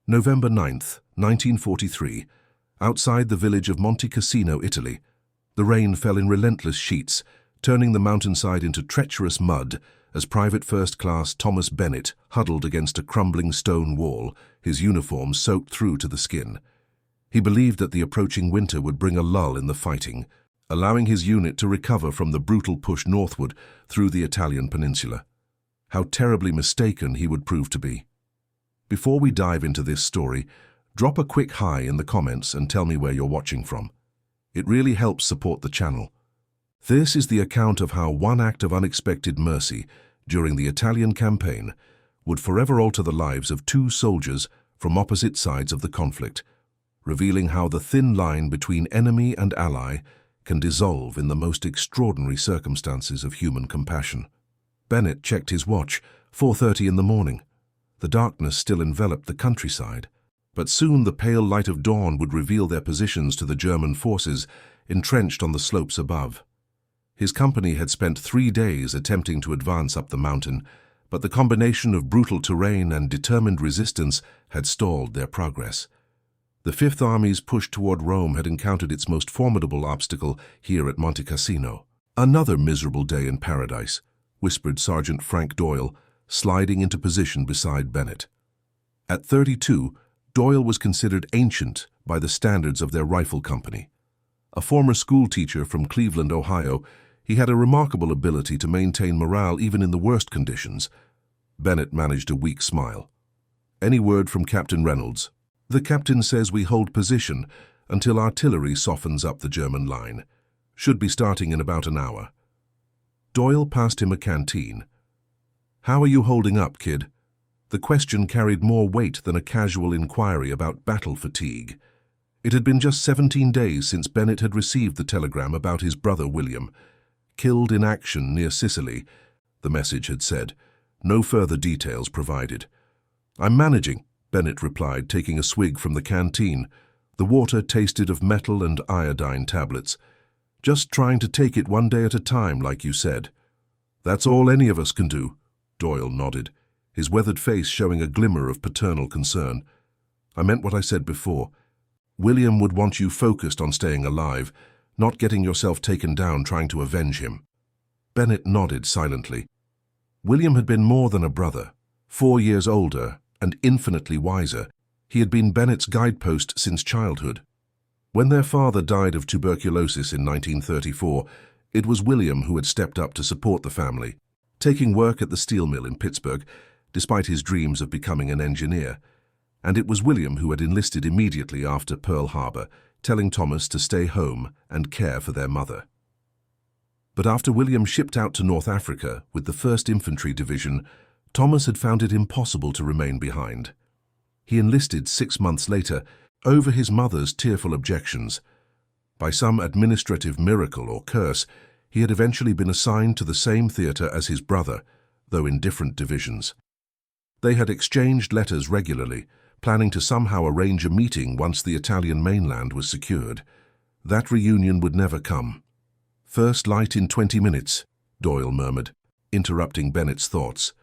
November 9th, 1943. Outside the village of Monte Cassino, Italy. The rain fell in relentless sheets, turning the mountainside into treacherous mud as Private First Class Thomas Bennett huddled against a crumbling stone wall, his uniform soaked through to the skin. He believed that the approaching winter would bring a lull in the fighting, allowing his unit to recover from the brutal push northward through the Italian peninsula. How terribly mistaken he would prove to be. Before we dive into this story, drop a quick hi in the comments and tell me where you're watching from. It really helps support the channel. This is the account of how one act of unexpected mercy during the Italian campaign would forever alter the lives of two soldiers from opposite sides of the conflict, revealing how the thin line between enemy and ally can dissolve in the most extraordinary circumstances of human compassion. Bennett checked his watch, 4:30 in the morning. The darkness still enveloped the countryside, but soon the pale light of dawn would reveal their positions to the German forces entrenched on the slopes above. His company had spent 3 days attempting to advance up the mountain, but the combination of brutal terrain and determined resistance had stalled their progress. The Fifth Army's push toward Rome had encountered its most formidable obstacle here at Monte Cassino. "Another miserable day in paradise," whispered Sergeant Frank Doyle, sliding into position beside Bennett. At 32, Doyle was considered ancient by the standards of their rifle company. A former schoolteacher from Cleveland, Ohio, he had a remarkable ability to maintain morale even in the worst conditions. Bennett managed a weak smile. "Any word from Captain Reynolds?" "The captain says we hold position until artillery softens up the German line. Should be starting in about an hour." Doyle passed him a canteen. "How are you holding up, kid?" The question carried more weight than a casual inquiry about battle fatigue. It had been just 17 days since Bennett had received the telegram about his brother William. "Killed in action near Sicily," the message had said. No further details provided. "I'm managing," Bennett replied, taking a swig from the canteen. The water tasted of metal and iodine tablets. "Just trying to take it one day at a time, like you said." "That's all any of us can do," Doyle nodded, his weathered face showing a glimmer of paternal concern. "I meant what I said before. William would want you focused on staying alive, not getting yourself taken down trying to avenge him." Bennett nodded silently. William had been more than a brother. 4 years older and infinitely wiser, he had been Bennett's guidepost since childhood. When their father died of tuberculosis in 1934, it was William who had stepped up to support the family, taking work at the steel mill in Pittsburgh, despite his dreams of becoming an engineer. And it was William who had enlisted immediately after Pearl Harbor, telling Thomas to stay home and care for their mother. But after William shipped out to North Africa with the 1st Infantry Division, Thomas had found it impossible to remain behind. He enlisted 6 months later, over his mother's tearful objections. By some administrative miracle or curse, he had eventually been assigned to the same theater as his brother, though in different divisions. They had exchanged letters regularly, planning to somehow arrange a meeting once the Italian mainland was secured. That reunion would never come. "First light in 20 minutes, Doyle murmured, interrupting Bennett's thoughts.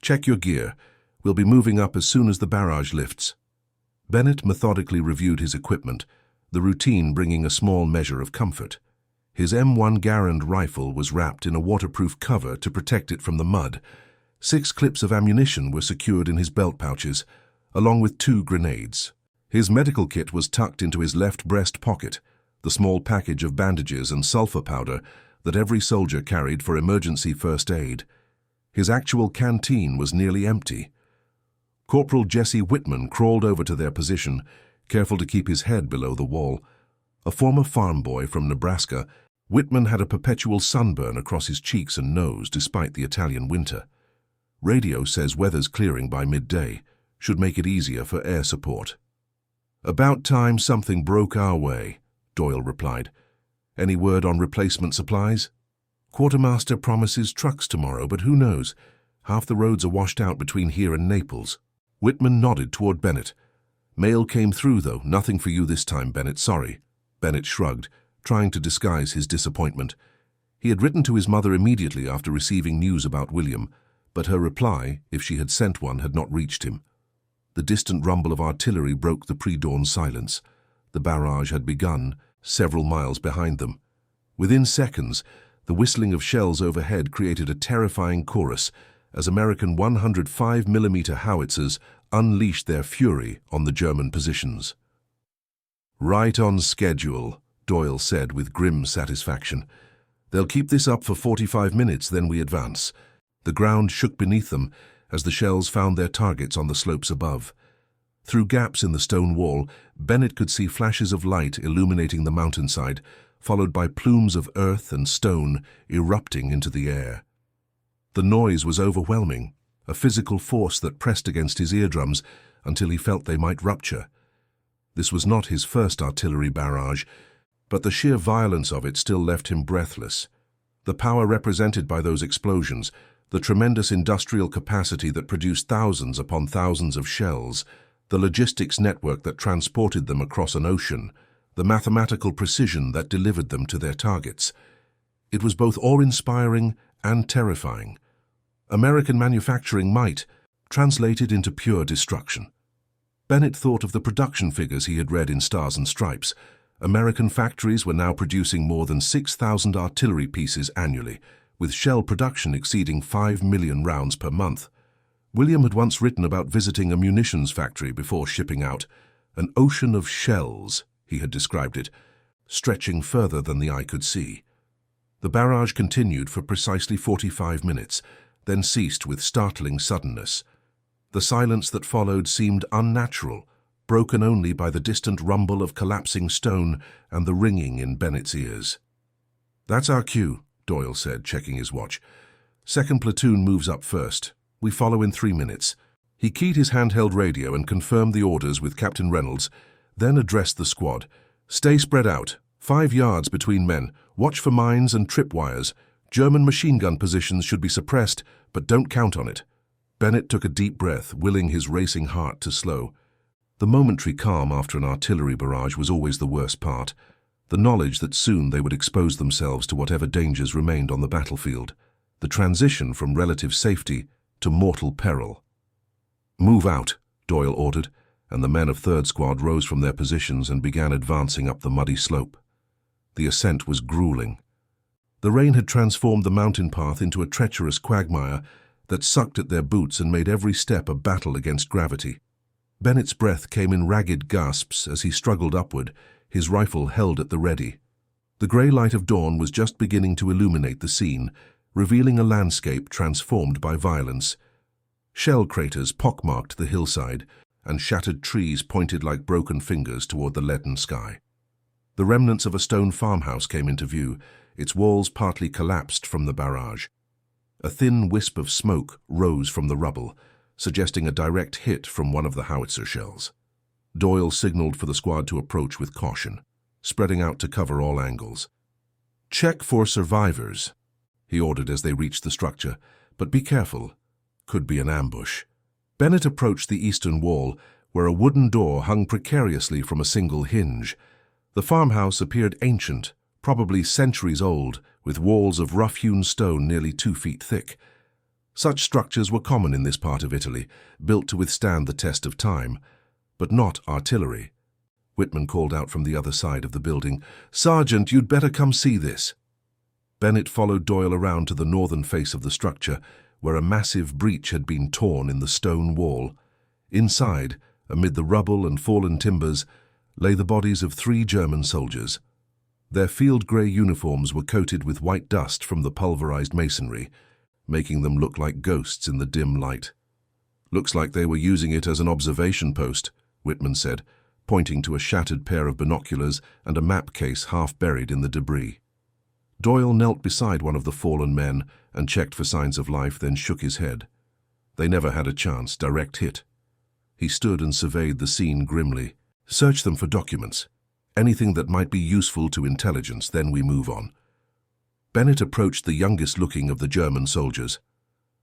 "Check your gear. We'll be moving up as soon as the barrage lifts." Bennett methodically reviewed his equipment, the routine bringing a small measure of comfort. His M1 Garand rifle was wrapped in a waterproof cover to protect it from the mud. 6 clips of ammunition were secured in his belt pouches, along with 2 grenades. His medical kit was tucked into his left breast pocket, the small package of bandages and sulfur powder that every soldier carried for emergency first aid. His actual canteen was nearly empty. Corporal Jesse Whitman crawled over to their position, careful to keep his head below the wall. A former farm boy from Nebraska, Whitman had a perpetual sunburn across his cheeks and nose despite the Italian winter. "Radio says weather's clearing by midday. Should make it easier for air support." "About time something broke our way," Doyle replied. "Any word on replacement supplies?" "Quartermaster promises trucks tomorrow, but who knows? Half the roads are washed out between here and Naples." Whitman nodded toward Bennett. "Mail came through, though. Nothing for you this time, Bennett. Sorry." Bennett shrugged, trying to disguise his disappointment. He had written to his mother immediately after receiving news about William, but her reply, if she had sent one, had not reached him. The distant rumble of artillery broke the pre-dawn silence. The barrage had begun, several miles behind them. Within seconds, the whistling of shells overhead created a terrifying chorus as American 105mm howitzers unleashed their fury on the German positions. "Right on schedule," Doyle said with grim satisfaction. "They'll keep this up for 45 minutes, then we advance." The ground shook beneath them as the shells found their targets on the slopes above. Through gaps in the stone wall, Bennett could see flashes of light illuminating the mountainside, followed by plumes of earth and stone erupting into the air. The noise was overwhelming, a physical force that pressed against his eardrums until he felt they might rupture. This was not his first artillery barrage, but the sheer violence of it still left him breathless. The power represented by those explosions, the tremendous industrial capacity that produced thousands upon thousands of shells, the logistics network that transported them across an ocean, the mathematical precision that delivered them to their targets. It was both awe-inspiring and terrifying. American manufacturing might, translated into pure destruction. Bennett thought of the production figures he had read in Stars and Stripes. American factories were now producing more than 6,000 artillery pieces annually, with shell production exceeding 5 million rounds per month. William had once written about visiting a munitions factory before shipping out. An ocean of shells, he had described it, stretching further than the eye could see. The barrage continued for precisely 45 minutes, then ceased with startling suddenness. The silence that followed seemed unnatural, broken only by the distant rumble of collapsing stone and the ringing in Bennett's ears. "That's our cue," Doyle said, checking his watch. "Second platoon moves up first. We follow in 3 minutes." He keyed his handheld radio and confirmed the orders with Captain Reynolds, then addressed the squad. "Stay spread out. 5 yards between men. Watch for mines and tripwires. German machine gun positions should be suppressed, but don't count on it." Bennett took a deep breath, willing his racing heart to slow. The momentary calm after an artillery barrage was always the worst part. The knowledge that soon they would expose themselves to whatever dangers remained on the battlefield. The transition from relative safety to mortal peril. "Move out," Doyle ordered, and the men of 3rd Squad rose from their positions and began advancing up the muddy slope. The ascent was grueling. The rain had transformed the mountain path into a treacherous quagmire that sucked at their boots and made every step a battle against gravity. Bennett's breath came in ragged gasps as he struggled upward, his rifle held at the ready. The grey light of dawn was just beginning to illuminate the scene, revealing a landscape transformed by violence. Shell craters pockmarked the hillside, and shattered trees pointed like broken fingers toward the leaden sky. The remnants of a stone farmhouse came into view, its walls partly collapsed from the barrage. A thin wisp of smoke rose from the rubble, suggesting a direct hit from one of the howitzer shells. Doyle signaled for the squad to approach with caution, spreading out to cover all angles. "Check for survivors," he ordered as they reached the structure, "but be careful. Could be an ambush." Bennett approached the eastern wall, where a wooden door hung precariously from a single hinge. The farmhouse appeared ancient, probably centuries old, with walls of rough-hewn stone nearly 2 feet thick. Such structures were common in this part of Italy, built to withstand the test of time, but not artillery. Whitman called out from the other side of the building, "Sergeant, you'd better come see this." Bennett followed Doyle around to the northern face of the structure, where a massive breach had been torn in the stone wall. Inside, amid the rubble and fallen timbers, lay the bodies of 3 German soldiers. Their field-grey uniforms were coated with white dust from the pulverized masonry, making them look like ghosts in the dim light. "Looks like they were using it as an observation post," Whitman said, pointing to a shattered pair of binoculars and a map case half buried in the debris. Doyle knelt beside one of the fallen men and checked for signs of life, then shook his head. They never had a chance, direct hit. He stood and surveyed the scene grimly. "Search them for documents. Anything that might be useful to intelligence, then we move on." Bennett approached the youngest-looking of the German soldiers.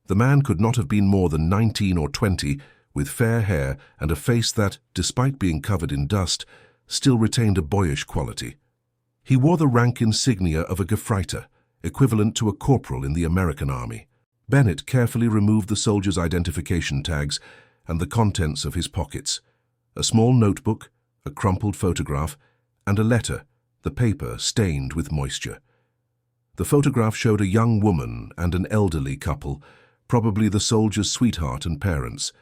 The man could not have been more than 19 or 20, with fair hair and a face that, despite being covered in dust, still retained a boyish quality. He wore the rank insignia of a Gefreiter, equivalent to a corporal in the American Army. Bennett carefully removed the soldiers' identification tags and the contents of his pockets: a small notebook, a crumpled photograph, and a letter, the paper stained with moisture. The photograph showed a young woman and an elderly couple, probably the soldier's sweetheart and parents.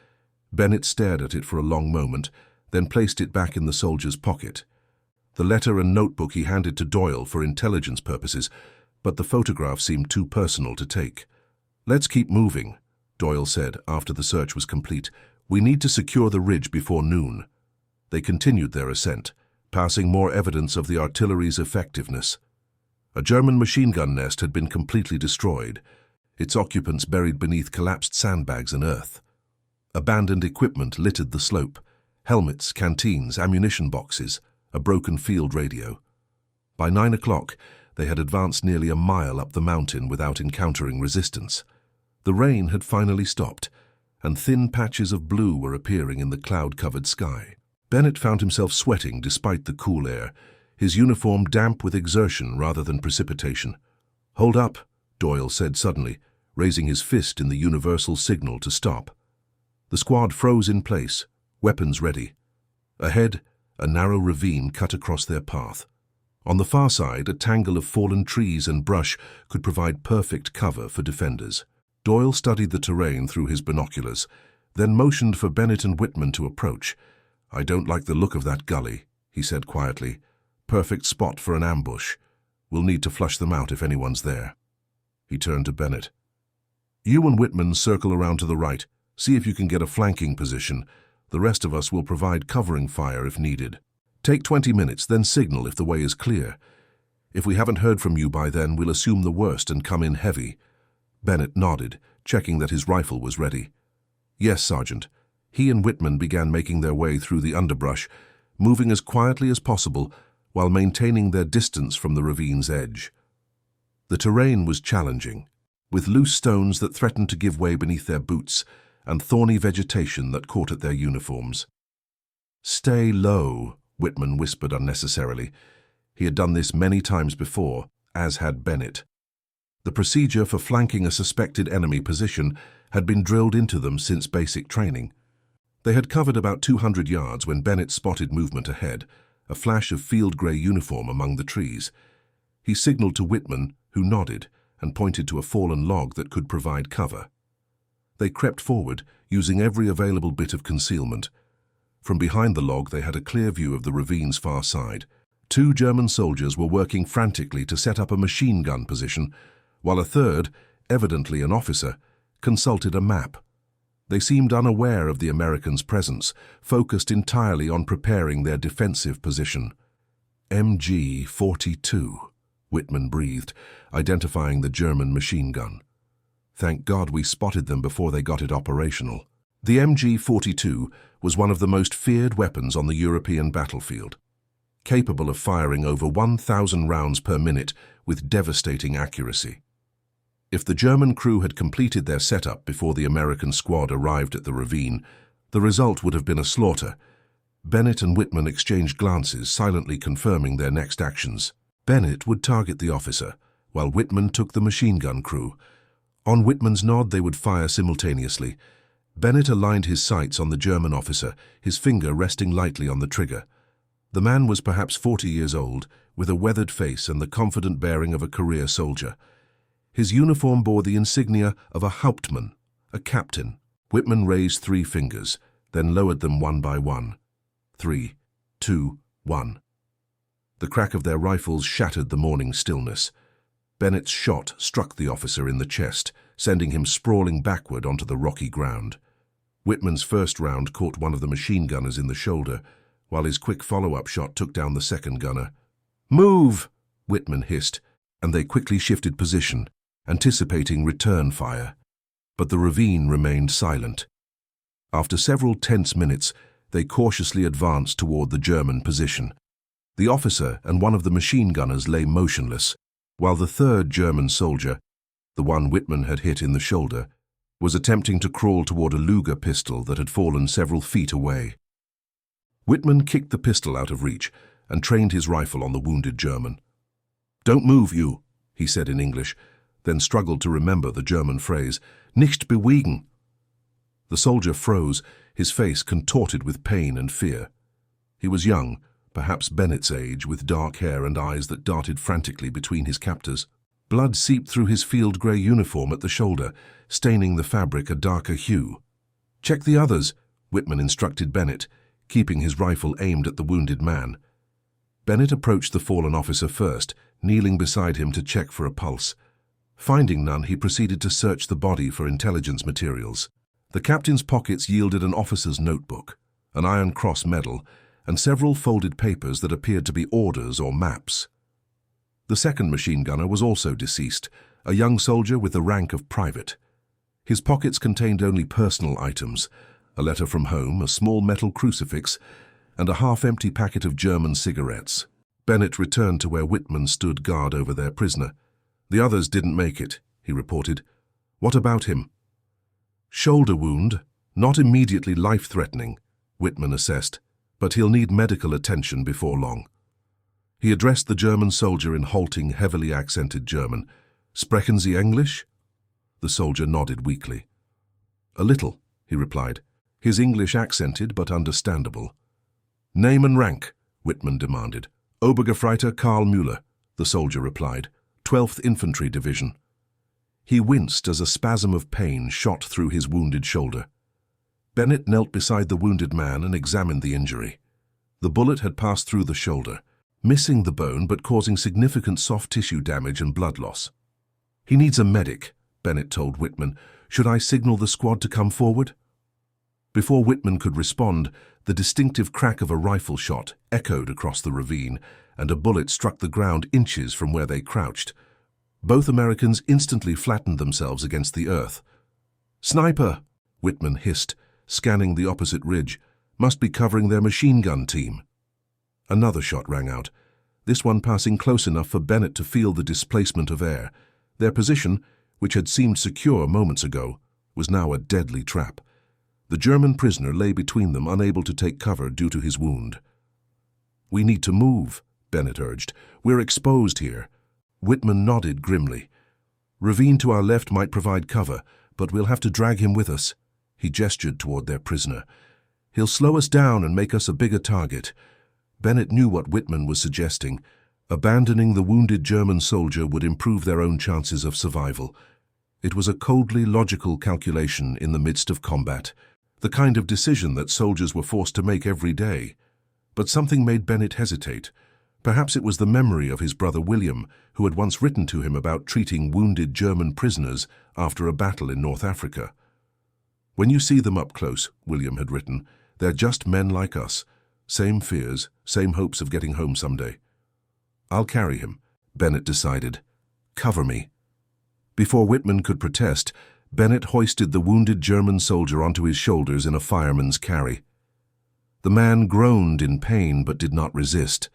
Bennett stared at it for a long moment, then placed it back in the soldier's pocket. The letter and notebook he handed to Doyle for intelligence purposes, but the photograph seemed too personal to take. "Let's keep moving," Doyle said after the search was complete. "We need to secure the ridge before noon." They continued their ascent, passing more evidence of the artillery's effectiveness. A German machine gun nest had been completely destroyed, its occupants buried beneath collapsed sandbags and earth. Abandoned equipment littered the slope: helmets, canteens, ammunition boxes, a broken field radio. By 9 o'clock, they had advanced nearly a mile up the mountain without encountering resistance. The rain had finally stopped, and thin patches of blue were appearing in the cloud-covered sky. Bennett found himself sweating despite the cool air, his uniform damp with exertion rather than precipitation. "Hold up," Doyle said suddenly, raising his fist in the universal signal to stop. The squad froze in place, weapons ready. Ahead, a narrow ravine cut across their path. On the far side, a tangle of fallen trees and brush could provide perfect cover for defenders. Doyle studied the terrain through his binoculars, then motioned for Bennett and Whitman to approach. "I don't like the look of that gully," he said quietly. "Perfect spot for an ambush. We'll need to flush them out if anyone's there." He turned to Bennett. "You and Whitman circle around to the right. See if you can get a flanking position. The rest of us will provide covering fire if needed. Take 20 minutes, then signal if the way is clear. If we haven't heard from you by then, we'll assume the worst and come in heavy." Bennett nodded, checking that his rifle was ready. "Yes, Sergeant." He and Whitman began making their way through the underbrush, moving as quietly as possible while maintaining their distance from the ravine's edge. The terrain was challenging, with loose stones that threatened to give way beneath their boots and thorny vegetation that caught at their uniforms. "Stay low," Whitman whispered unnecessarily. He had done this many times before, as had Bennett. The procedure for flanking a suspected enemy position had been drilled into them since basic training. They had covered about 200 yards when Bennett spotted movement ahead, a flash of field-grey uniform among the trees. He signaled to Whitman, who nodded, and pointed to a fallen log that could provide cover. They crept forward, using every available bit of concealment. From behind the log they had a clear view of the ravine's far side. 2 German soldiers were working frantically to set up a machine gun position, while a third, evidently an officer, consulted a map. They seemed unaware of the Americans' presence, focused entirely on preparing their defensive position. "MG-42, Whitman breathed, identifying the German machine gun. "Thank God we spotted them before they got it operational." The MG-42 was one of the most feared weapons on the European battlefield, capable of firing over 1,000 rounds per minute with devastating accuracy. If the German crew had completed their setup before the American squad arrived at the ravine, the result would have been a slaughter. Bennett and Whitman exchanged glances, silently confirming their next actions. Bennett would target the officer, while Whitman took the machine gun crew. On Whitman's nod, they would fire simultaneously. Bennett aligned his sights on the German officer, his finger resting lightly on the trigger. The man was perhaps 40 years old, with a weathered face and the confident bearing of a career soldier. His uniform bore the insignia of a Hauptmann, a captain. Whitman raised 3 fingers, then lowered them one by one. 3, 2, 1. The crack of their rifles shattered the morning stillness. Bennett's shot struck the officer in the chest, sending him sprawling backward onto the rocky ground. Whitman's first round caught one of the machine gunners in the shoulder, while his quick follow-up shot took down the second gunner. "Move!" Whitman hissed, and they quickly shifted position, anticipating return fire. But the ravine remained silent. After several tense minutes, they cautiously advanced toward the German position. The officer and one of the machine gunners lay motionless, while the third German soldier, the one Whitman had hit in the shoulder, was attempting to crawl toward a Luger pistol that had fallen several feet away. Whitman kicked the pistol out of reach and trained his rifle on the wounded German. "Don't move, you," he said in English, then struggled to remember the German phrase, "Nicht bewegen." The soldier froze, his face contorted with pain and fear. He was young, perhaps Bennett's age, with dark hair and eyes that darted frantically between his captors. Blood seeped through his field-grey uniform at the shoulder, staining the fabric a darker hue. "Check the others," Whitman instructed Bennett, keeping his rifle aimed at the wounded man. Bennett approached the fallen officer first, kneeling beside him to check for a pulse. Finding none, he proceeded to search the body for intelligence materials. The captain's pockets yielded an officer's notebook, an Iron Cross medal, and several folded papers that appeared to be orders or maps. The second machine gunner was also deceased, a young soldier with the rank of private. His pockets contained only personal items, a letter from home, a small metal crucifix, and a half-empty packet of German cigarettes. Bennett returned to where Whitman stood guard over their prisoner. "The others didn't make it," he reported. "What about him?" "Shoulder wound, not immediately life-threatening," Whitman assessed, "but he'll need medical attention before long." He addressed the German soldier in halting, heavily accented German. "Sprechen Sie English?" The soldier nodded weakly. "A little," he replied, his English accented but understandable. "Name and rank," Whitman demanded. "Obergefreiter Karl Müller," the soldier replied, 12th Infantry Division. He winced as a spasm of pain shot through his wounded shoulder. Bennett knelt beside the wounded man and examined the injury. The bullet had passed through the shoulder, missing the bone but causing significant soft tissue damage and blood loss. "He needs a medic," Bennett told Whitman. "Should I signal the squad to come forward?" Before Whitman could respond, the distinctive crack of a rifle shot echoed across the ravine, and a bullet struck the ground inches from where they crouched. Both Americans instantly flattened themselves against the earth. "Sniper!" Whitman hissed, scanning the opposite ridge. "Must be covering their machine gun team." Another shot rang out, this one passing close enough for Bennett to feel the displacement of air. Their position, which had seemed secure moments ago, was now a deadly trap. The German prisoner lay between them, unable to take cover due to his wound. "We need to move," Bennett urged. "We're exposed here." Whitman nodded grimly. "Ravine to our left might provide cover, but we'll have to drag him with us." He gestured toward their prisoner. "He'll slow us down and make us a bigger target." Bennett knew what Whitman was suggesting. Abandoning the wounded German soldier would improve their own chances of survival. It was a coldly logical calculation in the midst of combat, the kind of decision that soldiers were forced to make every day. But something made Bennett hesitate. Perhaps it was the memory of his brother William, who had once written to him about treating wounded German prisoners after a battle in North Africa. "When you see them up close," William had written, "they're just men like us. Same fears, same hopes of getting home someday." "I'll carry him," Bennett decided. "Cover me." Before Whitman could protest, Bennett hoisted the wounded German soldier onto his shoulders in a fireman's carry. The man groaned in pain but did not resist.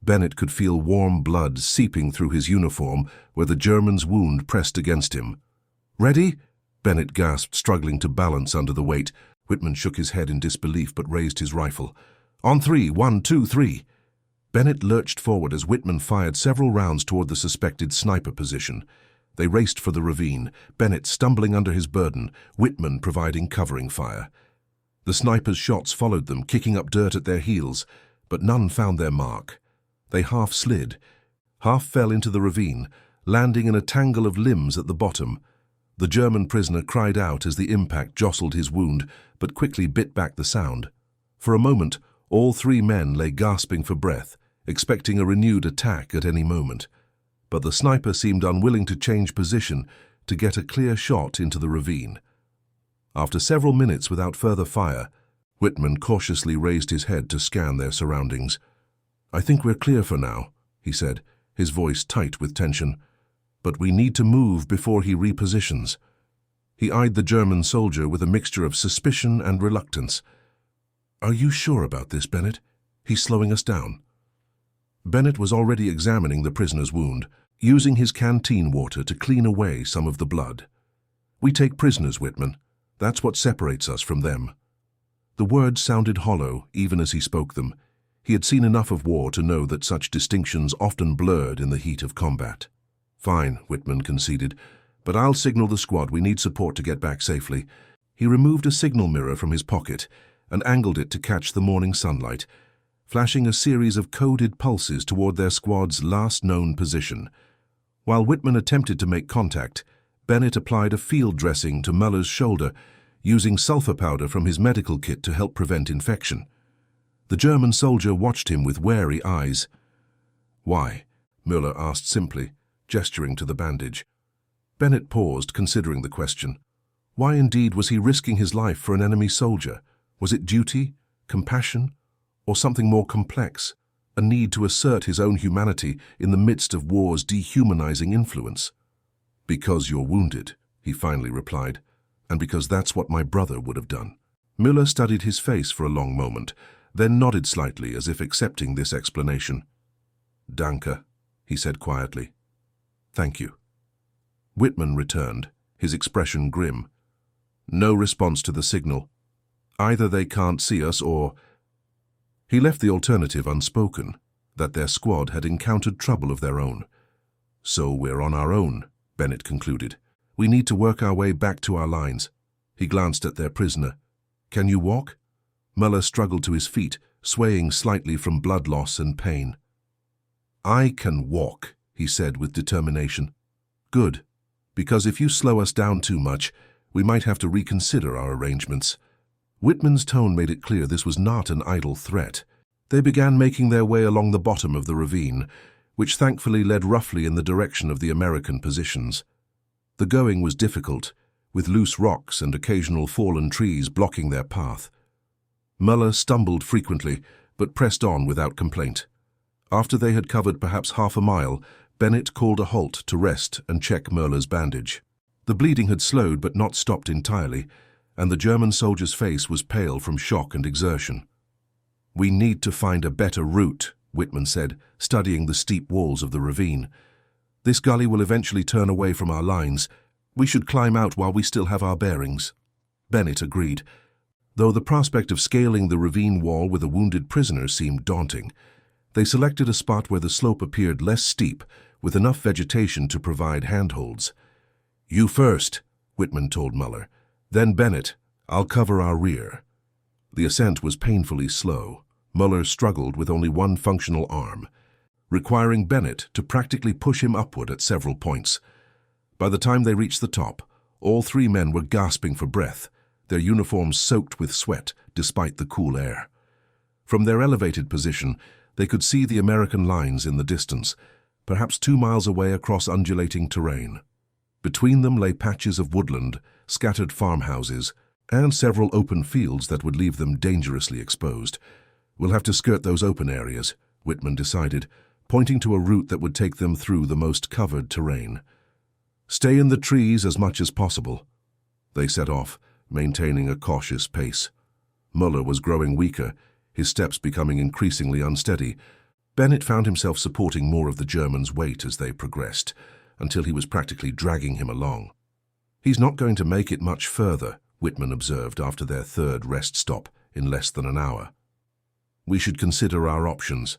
Bennett could feel warm blood seeping through his uniform where the German's wound pressed against him. "Ready?" Bennett gasped, struggling to balance under the weight. Whitman shook his head in disbelief but raised his rifle. "On three, 1, 2, 3. Bennett lurched forward as Whitman fired several rounds toward the suspected sniper position. They raced for the ravine, Bennett stumbling under his burden, Whitman providing covering fire. The sniper's shots followed them, kicking up dirt at their heels, but none found their mark. They half slid, half fell into the ravine, landing in a tangle of limbs at the bottom. The German prisoner cried out as the impact jostled his wound, but quickly bit back the sound. For a moment, all three men lay gasping for breath, expecting a renewed attack at any moment. But the sniper seemed unwilling to change position to get a clear shot into the ravine. After several minutes without further fire, Whitman cautiously raised his head to scan their surroundings. "I think we're clear for now," he said, his voice tight with tension. "But we need to move before he repositions." He eyed the German soldier with a mixture of suspicion and reluctance. "Are you sure about this, Bennett? He's slowing us down." Bennett was already examining the prisoner's wound, using his canteen water to clean away some of the blood. "We take prisoners, Whitman. That's what separates us from them." The words sounded hollow, even as he spoke them. He had seen enough of war to know that such distinctions often blurred in the heat of combat. "Fine," Whitman conceded, "but I'll signal the squad. We need support to get back safely." He removed a signal mirror from his pocket and angled it to catch the morning sunlight, flashing a series of coded pulses toward their squad's last known position. While Whitman attempted to make contact, Bennett applied a field dressing to Muller's shoulder, using sulfur powder from his medical kit to help prevent infection. The German soldier watched him with wary eyes. "Why?" Muller asked simply, gesturing to the bandage. Bennett paused, considering the question. Why indeed was he risking his life for an enemy soldier? Was it duty, compassion, or something more complex? A need to assert his own humanity in the midst of war's dehumanizing influence? "Because you're wounded," he finally replied, "and because that's what my brother would have done." Müller studied his face for a long moment, then nodded slightly as if accepting this explanation. "Danke," he said quietly. "Thank you." Whitman returned, his expression grim. No response to the signal. Either they can't see us or... He left the alternative unspoken, that their squad had encountered trouble of their own. "So we're on our own," Bennett concluded. "We need to work our way back to our lines." He glanced at their prisoner. "Can you walk?" Muller struggled to his feet, swaying slightly from blood loss and pain. "I can walk," he said with determination. "Good, because if you slow us down too much, we might have to reconsider our arrangements." Whitman's tone made it clear this was not an idle threat. They began making their way along the bottom of the ravine, which thankfully led roughly in the direction of the American positions. The going was difficult, with loose rocks and occasional fallen trees blocking their path. Muller stumbled frequently, but pressed on without complaint. After they had covered perhaps half a mile, Bennett called a halt to rest and check Müller's bandage. The bleeding had slowed but not stopped entirely, and the German soldier's face was pale from shock and exertion. "We need to find a better route," Whitman said, studying the steep walls of the ravine. "This gully will eventually turn away from our lines. We should climb out while we still have our bearings." Bennett agreed, though the prospect of scaling the ravine wall with a wounded prisoner seemed daunting. They selected a spot where the slope appeared less steep, with enough vegetation to provide handholds. "You first," Whitman told Muller. "Then Bennett. I'll cover our rear." The ascent was painfully slow. Muller struggled with only one functional arm, requiring Bennett to practically push him upward at several points. By the time they reached the top, all three men were gasping for breath, their uniforms soaked with sweat despite the cool air. From their elevated position, they could see the American lines in the distance, perhaps 2 miles away across undulating terrain. Between them lay patches of woodland, scattered farmhouses, and several open fields that would leave them dangerously exposed. "We'll have to skirt those open areas," Whitman decided, pointing to a route that would take them through the most covered terrain. "Stay in the trees as much as possible." They set off, maintaining a cautious pace. Muller was growing weaker, his steps becoming increasingly unsteady. Bennett found himself supporting more of the German's weight as they progressed, until he was practically dragging him along. "He's not going to make it much further," Whitman observed after their third rest stop in less than an hour. "We should consider our options."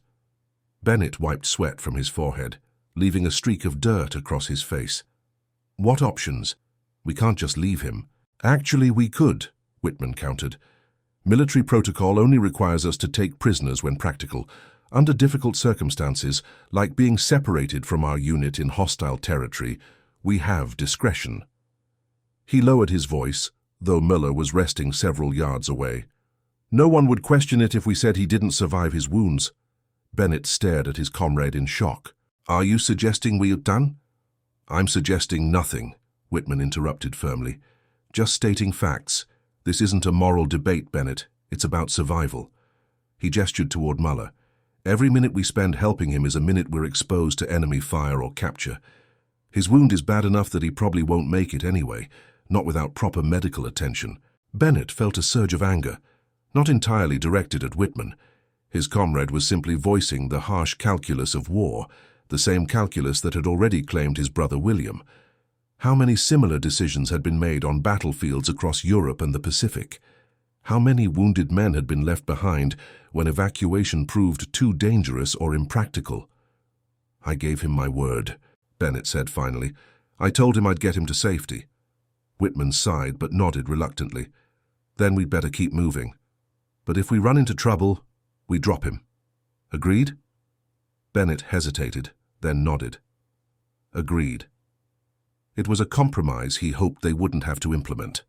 Bennett wiped sweat from his forehead, leaving a streak of dirt across his face. "What options? We can't just leave him." "Actually, we could," Whitman countered. "Military protocol only requires us to take prisoners when practical. Under difficult circumstances, like being separated from our unit in hostile territory, we have discretion." He lowered his voice, though Muller was resting several yards away. "No one would question it if we said he didn't survive his wounds." Bennett stared at his comrade in shock. "Are you suggesting we're done?" "I'm suggesting nothing," Whitman interrupted firmly. "Just stating facts. This isn't a moral debate, Bennett. It's about survival." He gestured toward Muller. "Every minute we spend helping him is a minute we're exposed to enemy fire or capture. His wound is bad enough that he probably won't make it anyway, not without proper medical attention." Bennett felt a surge of anger, not entirely directed at Whitman. His comrade was simply voicing the harsh calculus of war, the same calculus that had already claimed his brother William. How many similar decisions had been made on battlefields across Europe and the Pacific? How many wounded men had been left behind when evacuation proved too dangerous or impractical? "I gave him my word," Bennett said finally. "I told him I'd get him to safety." Whitman sighed but nodded reluctantly. Then we'd better keep moving. But if we run into trouble, we drop him. Agreed? Bennett hesitated, then nodded. Agreed. It was a compromise he hoped they wouldn't have to implement.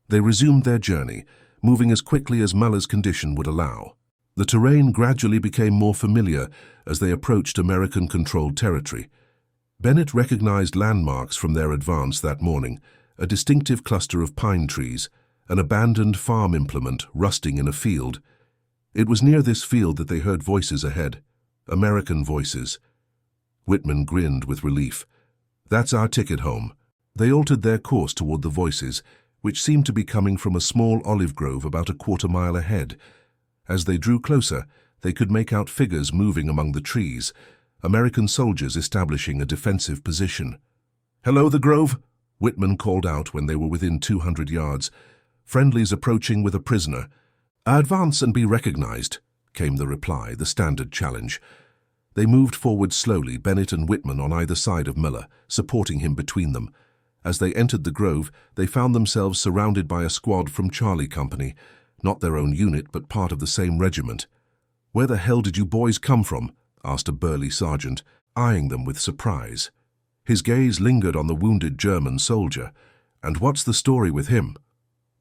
They resumed their journey, moving as quickly as Muller's condition would allow. The terrain gradually became more familiar as they approached American-controlled territory. Bennett recognized landmarks from their advance that morning, a distinctive cluster of pine trees, an abandoned farm implement rusting in a field. It was near this field that they heard voices ahead, American voices. Whitman grinned with relief. That's our ticket home. They altered their course toward the voices, which seemed to be coming from a small olive grove about a quarter-mile ahead. As they drew closer, they could make out figures moving among the trees, American soldiers establishing a defensive position. "Hello, the grove," Whitman called out when they were within 200 yards. "Friendlies approaching with a prisoner." "Advance and be recognized," came the reply, the standard challenge. They moved forward slowly, Bennett and Whitman on either side of Muller, supporting him between them. As they entered the grove, they found themselves surrounded by a squad from Charlie Company, not their own unit, but part of the same regiment. "Where the hell did you boys come from?" asked a burly sergeant, eyeing them with surprise. His gaze lingered on the wounded German soldier. "And what's the story with him?"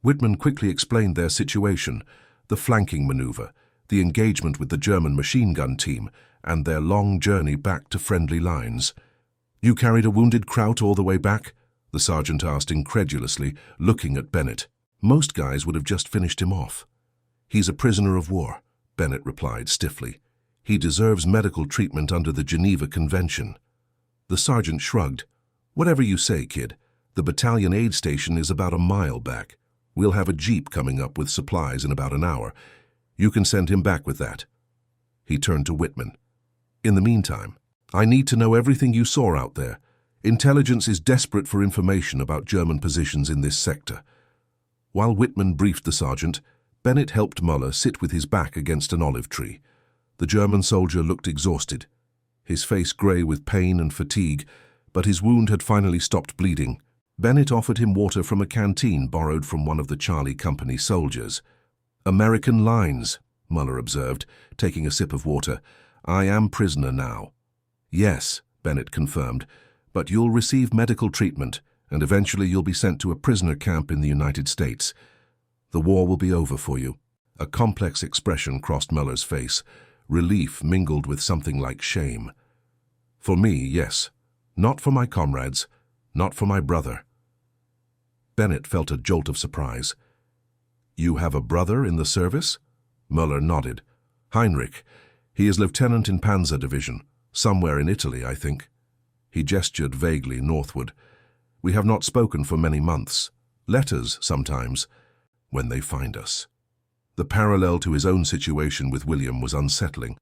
Whitman quickly explained their situation, the flanking maneuver, the engagement with the German machine gun team, and their long journey back to friendly lines. "You carried a wounded Kraut all the way back?" the sergeant asked incredulously, looking at Bennett. Most guys would have just finished him off. "He's a prisoner of war," Bennett replied stiffly. "He deserves medical treatment under the Geneva Convention." The sergeant shrugged. "Whatever you say, kid. The battalion aid station is about a mile back. We'll have a jeep coming up with supplies in about an hour. You can send him back with that." He turned to Whitman. "In the meantime, I need to know everything you saw out there. Intelligence is desperate for information about German positions in this sector." While Whitman briefed the sergeant, Bennett helped Muller sit with his back against an olive tree. The German soldier looked exhausted, his face grey with pain and fatigue, but his wound had finally stopped bleeding. Bennett offered him water from a canteen borrowed from one of the Charlie Company soldiers. "American lines," Muller observed, taking a sip of water. "I am prisoner now." "Yes," Bennett confirmed, "but you'll receive medical treatment, and eventually you'll be sent to a prisoner camp in the United States. The war will be over for you." A complex expression crossed Muller's face, relief mingled with something like shame. "For me, yes. Not for my comrades, not for my brother." Bennett felt a jolt of surprise. "You have a brother in the service?" Muller nodded. "Heinrich. He is lieutenant in Panzer Division, somewhere in Italy, I think." He gestured vaguely northward. "We have not spoken for many months. Letters, sometimes, when they find us." The parallel to his own situation with William was unsettling.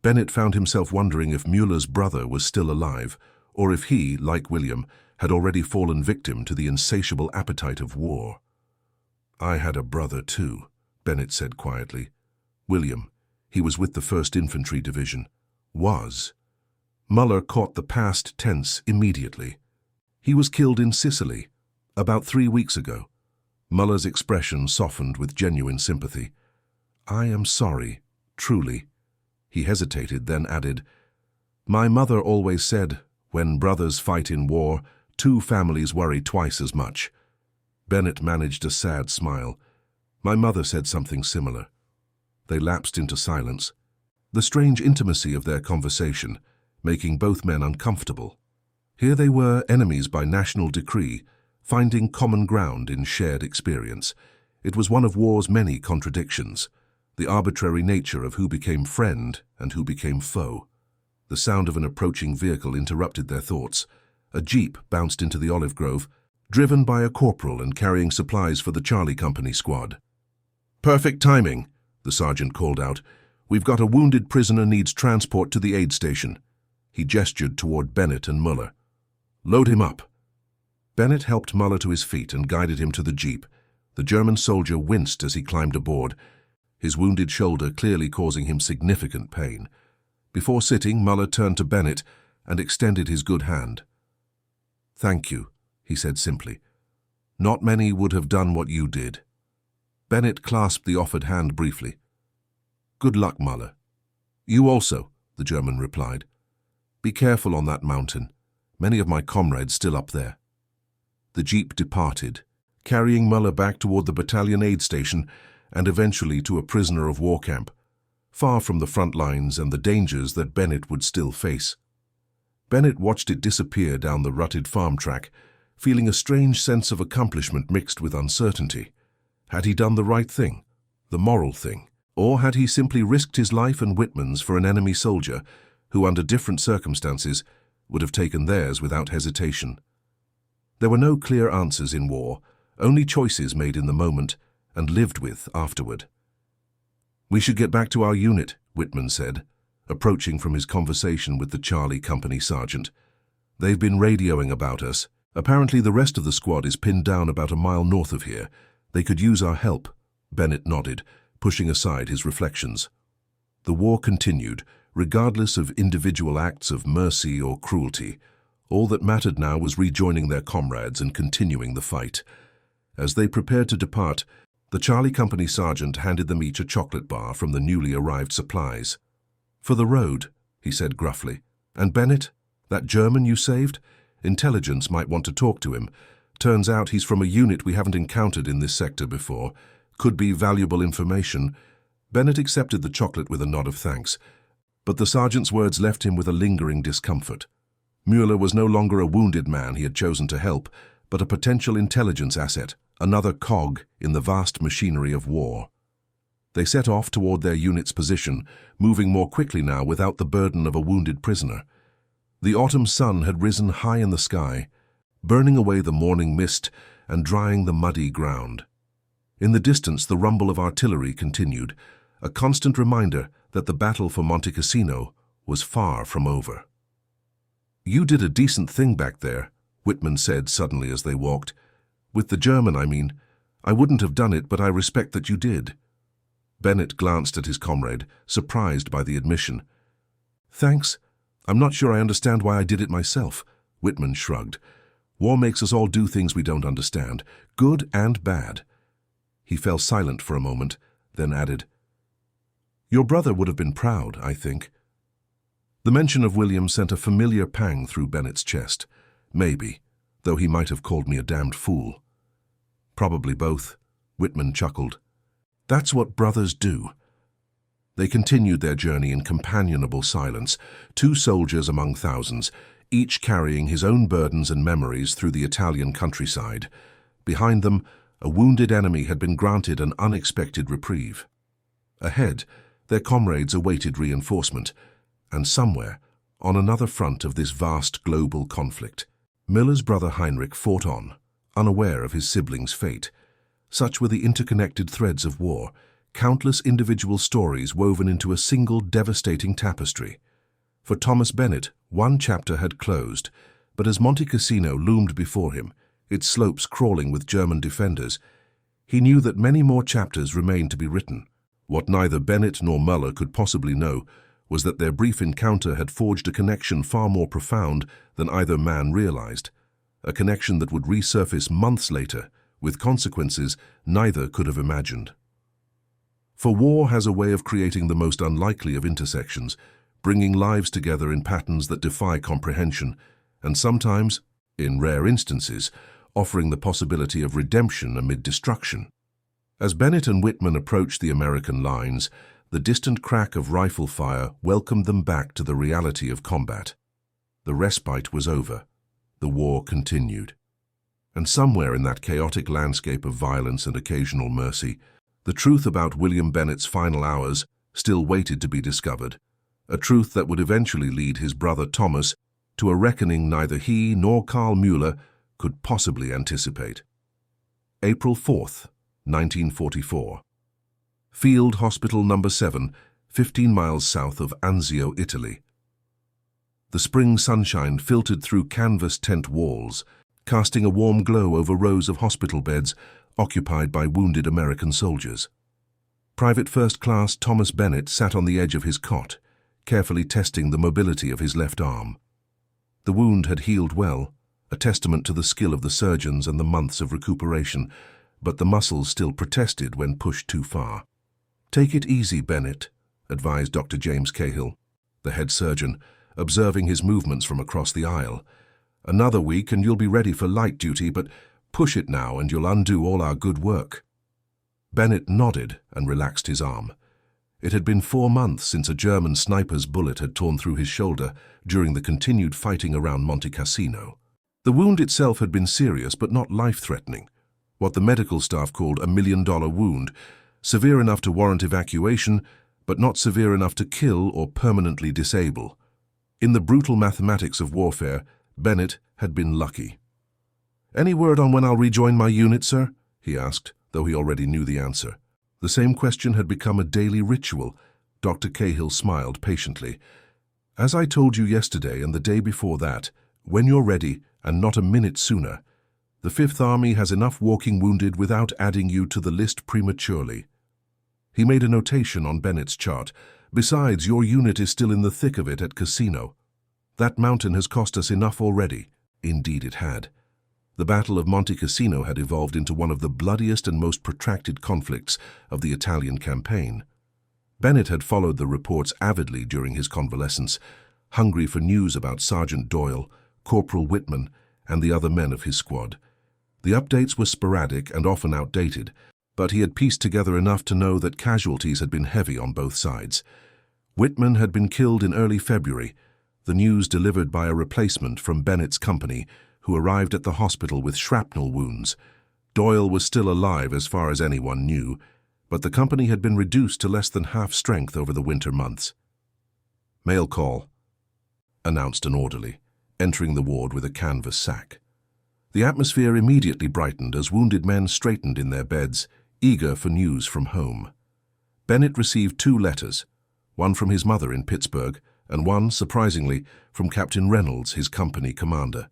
Bennett found himself wondering if Mueller's brother was still alive, or if he, like William, had already fallen victim to the insatiable appetite of war. "I had a brother too," Bennett said quietly. "William. He was with the 1st Infantry Division." "Was?" Muller caught the past tense immediately. "He was killed in Sicily, about 3 weeks ago." Muller's expression softened with genuine sympathy. "I am sorry, truly." He hesitated, then added, "My mother always said, when brothers fight in war, 2 families worry twice as much." Bennett managed a sad smile. "My mother said something similar." They lapsed into silence, the strange intimacy of their conversation making both men uncomfortable. Here they were, enemies by national decree, finding common ground in shared experience. It was one of war's many contradictions, the arbitrary nature of who became friend and who became foe. The sound of an approaching vehicle interrupted their thoughts. A jeep bounced into the olive grove, driven by a corporal and carrying supplies for the Charlie Company squad. "Perfect timing," the sergeant called out. "We've got a wounded prisoner needs transport to the aid station." He gestured toward Bennett and Muller. "Load him up." Bennett helped Muller to his feet and guided him to the jeep. The German soldier winced as he climbed aboard, his wounded shoulder clearly causing him significant pain. Before sitting, Muller turned to Bennett and extended his good hand. "Thank you," he said simply. Not many would have done what you did. Bennett clasped the offered hand briefly. Good luck, Muller. You also, the German replied. Be careful on that mountain. Many of my comrades still up there. The jeep departed, carrying Muller back toward the battalion aid station and eventually to a prisoner of war camp, far from the front lines and the dangers that Bennett would still face. Bennett watched it disappear down the rutted farm track, feeling a strange sense of accomplishment mixed with uncertainty. Had he done the right thing, the moral thing, or had he simply risked his life and Whitman's for an enemy soldier who, under different circumstances, would have taken theirs without hesitation? There were no clear answers in war, only choices made in the moment and lived with afterward. We should get back to our unit, Whitman said, approaching from his conversation with the Charlie Company sergeant. They've been radioing about us. Apparently the rest of the squad is pinned down about a mile north of here. They could use our help. Bennett nodded, pushing aside his reflections. The war continued, regardless of individual acts of mercy or cruelty. All that mattered now was rejoining their comrades and continuing the fight. As they prepared to depart, the Charlie Company sergeant handed them each a chocolate bar from the newly arrived supplies. For the road, he said gruffly. And Bennett, that German you saved? Intelligence might want to talk to him. Turns out he's from a unit we haven't encountered in this sector before. Could be valuable information. Bennett accepted the chocolate with a nod of thanks, but the sergeant's words left him with a lingering discomfort. Mueller was no longer a wounded man he had chosen to help, but a potential intelligence asset, another cog in the vast machinery of war. They set off toward their unit's position, moving more quickly now without the burden of a wounded prisoner. The autumn sun had risen high in the sky, burning away the morning mist and drying the muddy ground. In the distance, the rumble of artillery continued, a constant reminder that the battle for Monte Cassino was far from over. You did a decent thing back there, Whitman said suddenly as they walked. With the German, I mean. I wouldn't have done it, but I respect that you did. Bennett glanced at his comrade, surprised by the admission. Thanks. I'm not sure I understand why I did it myself, Whitman shrugged. War makes us all do things we don't understand, good and bad. He fell silent for a moment, then added, Your brother would have been proud, I think. The mention of William sent a familiar pang through Bennett's chest. Maybe, though he might have called me a damned fool. Probably both, Whitman chuckled. That's what brothers do. They continued their journey in companionable silence, two soldiers among thousands, each carrying his own burdens and memories through the Italian countryside. Behind them, a wounded enemy had been granted an unexpected reprieve. Ahead, their comrades awaited reinforcement, and somewhere, on another front of this vast global conflict, Miller's brother Heinrich fought on, unaware of his siblings' fate. Such were the interconnected threads of war, countless individual stories woven into a single devastating tapestry. For Thomas Bennett, one chapter had closed, but as Monte Cassino loomed before him, its slopes crawling with German defenders, he knew that many more chapters remained to be written. What neither Bennett nor Muller could possibly know was that their brief encounter had forged a connection far more profound than either man realized, a connection that would resurface months later, with consequences neither could have imagined. For war has a way of creating the most unlikely of intersections, bringing lives together in patterns that defy comprehension, and sometimes, in rare instances, offering the possibility of redemption amid destruction. As Bennett and Whitman approached the American lines, the distant crack of rifle fire welcomed them back to the reality of combat. The respite was over. The war continued. And somewhere in that chaotic landscape of violence and occasional mercy, the truth about William Bennett's final hours still waited to be discovered, a truth that would eventually lead his brother Thomas to a reckoning neither he nor Karl Mueller could possibly anticipate. April 4th, 1944. Field Hospital No. 7, 15 miles south of Anzio, Italy. The spring sunshine filtered through canvas tent walls, casting a warm glow over rows of hospital beds occupied by wounded American soldiers. Private First Class Thomas Bennett sat on the edge of his cot, carefully testing the mobility of his left arm. The wound had healed well, a testament to the skill of the surgeons and the months of recuperation, but the muscles still protested when pushed too far. "Take it easy, Bennett," advised Dr. James Cahill, the head surgeon, observing his movements from across the aisle. "Another week and you'll be ready for light duty, but push it now and you'll undo all our good work." Bennett nodded and relaxed his arm. It had been 4 months since a German sniper's bullet had torn through his shoulder during the continued fighting around Monte Cassino. The wound itself had been serious but not life-threatening, what the medical staff called a $1 million wound, severe enough to warrant evacuation, but not severe enough to kill or permanently disable. In the brutal mathematics of warfare, Bennett had been lucky. "Any word on when I'll rejoin my unit, sir?" he asked, though he already knew the answer. The same question had become a daily ritual. Dr. Cahill smiled patiently. "As I told you yesterday and the day before that, when you're ready, and not a minute sooner. The Fifth Army has enough walking wounded without adding you to the list prematurely." He made a notation on Bennett's chart. "Besides, your unit is still in the thick of it at Cassino. That mountain has cost us enough already." Indeed it had. The Battle of Monte Cassino had evolved into one of the bloodiest and most protracted conflicts of the Italian campaign. Bennett had followed the reports avidly during his convalescence, hungry for news about Sergeant Doyle, Corporal Whitman, and the other men of his squad. The updates were sporadic and often outdated, but he had pieced together enough to know that casualties had been heavy on both sides. Whitman had been killed in early February, the news delivered by a replacement from Bennett's company, who arrived at the hospital with shrapnel wounds. Doyle was still alive as far as anyone knew, but the company had been reduced to less than half strength over the winter months. "Mail call," announced an orderly, entering the ward with a canvas sack. The atmosphere immediately brightened as wounded men straightened in their beds, eager for news from home. Bennett received 2 letters, one from his mother in Pittsburgh, and one, surprisingly, from Captain Reynolds, his company commander.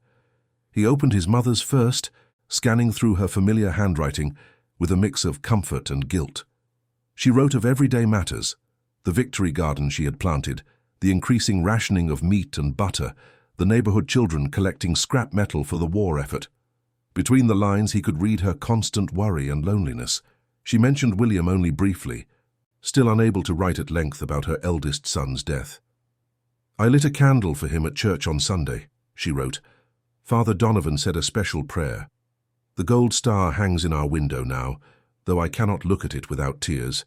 He opened his mother's first, scanning through her familiar handwriting with a mix of comfort and guilt. She wrote of everyday matters, the victory garden she had planted, the increasing rationing of meat and butter, the neighborhood children collecting scrap metal for the war effort. Between the lines he could read her constant worry and loneliness. She mentioned William only briefly, still unable to write at length about her eldest son's death. "I lit a candle for him at church on Sunday," she wrote. "Father Donovan said a special prayer. The gold star hangs in our window now, though I cannot look at it without tears."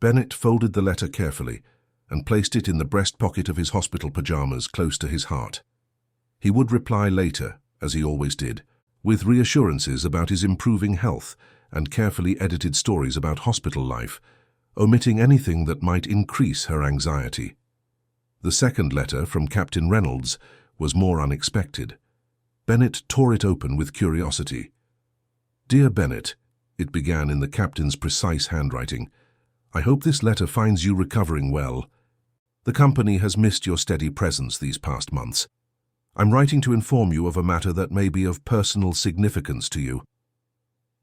Bennett folded the letter carefully and placed it in the breast pocket of his hospital pajamas close to his heart. He would reply later, as he always did, with reassurances about his improving health and carefully edited stories about hospital life, omitting anything that might increase her anxiety. The second letter from Captain Reynolds was more unexpected. Bennett tore it open with curiosity. "Dear Bennett," it began in the captain's precise handwriting, "I hope this letter finds you recovering well. The company has missed your steady presence these past months. I'm writing to inform you of a matter that may be of personal significance to you.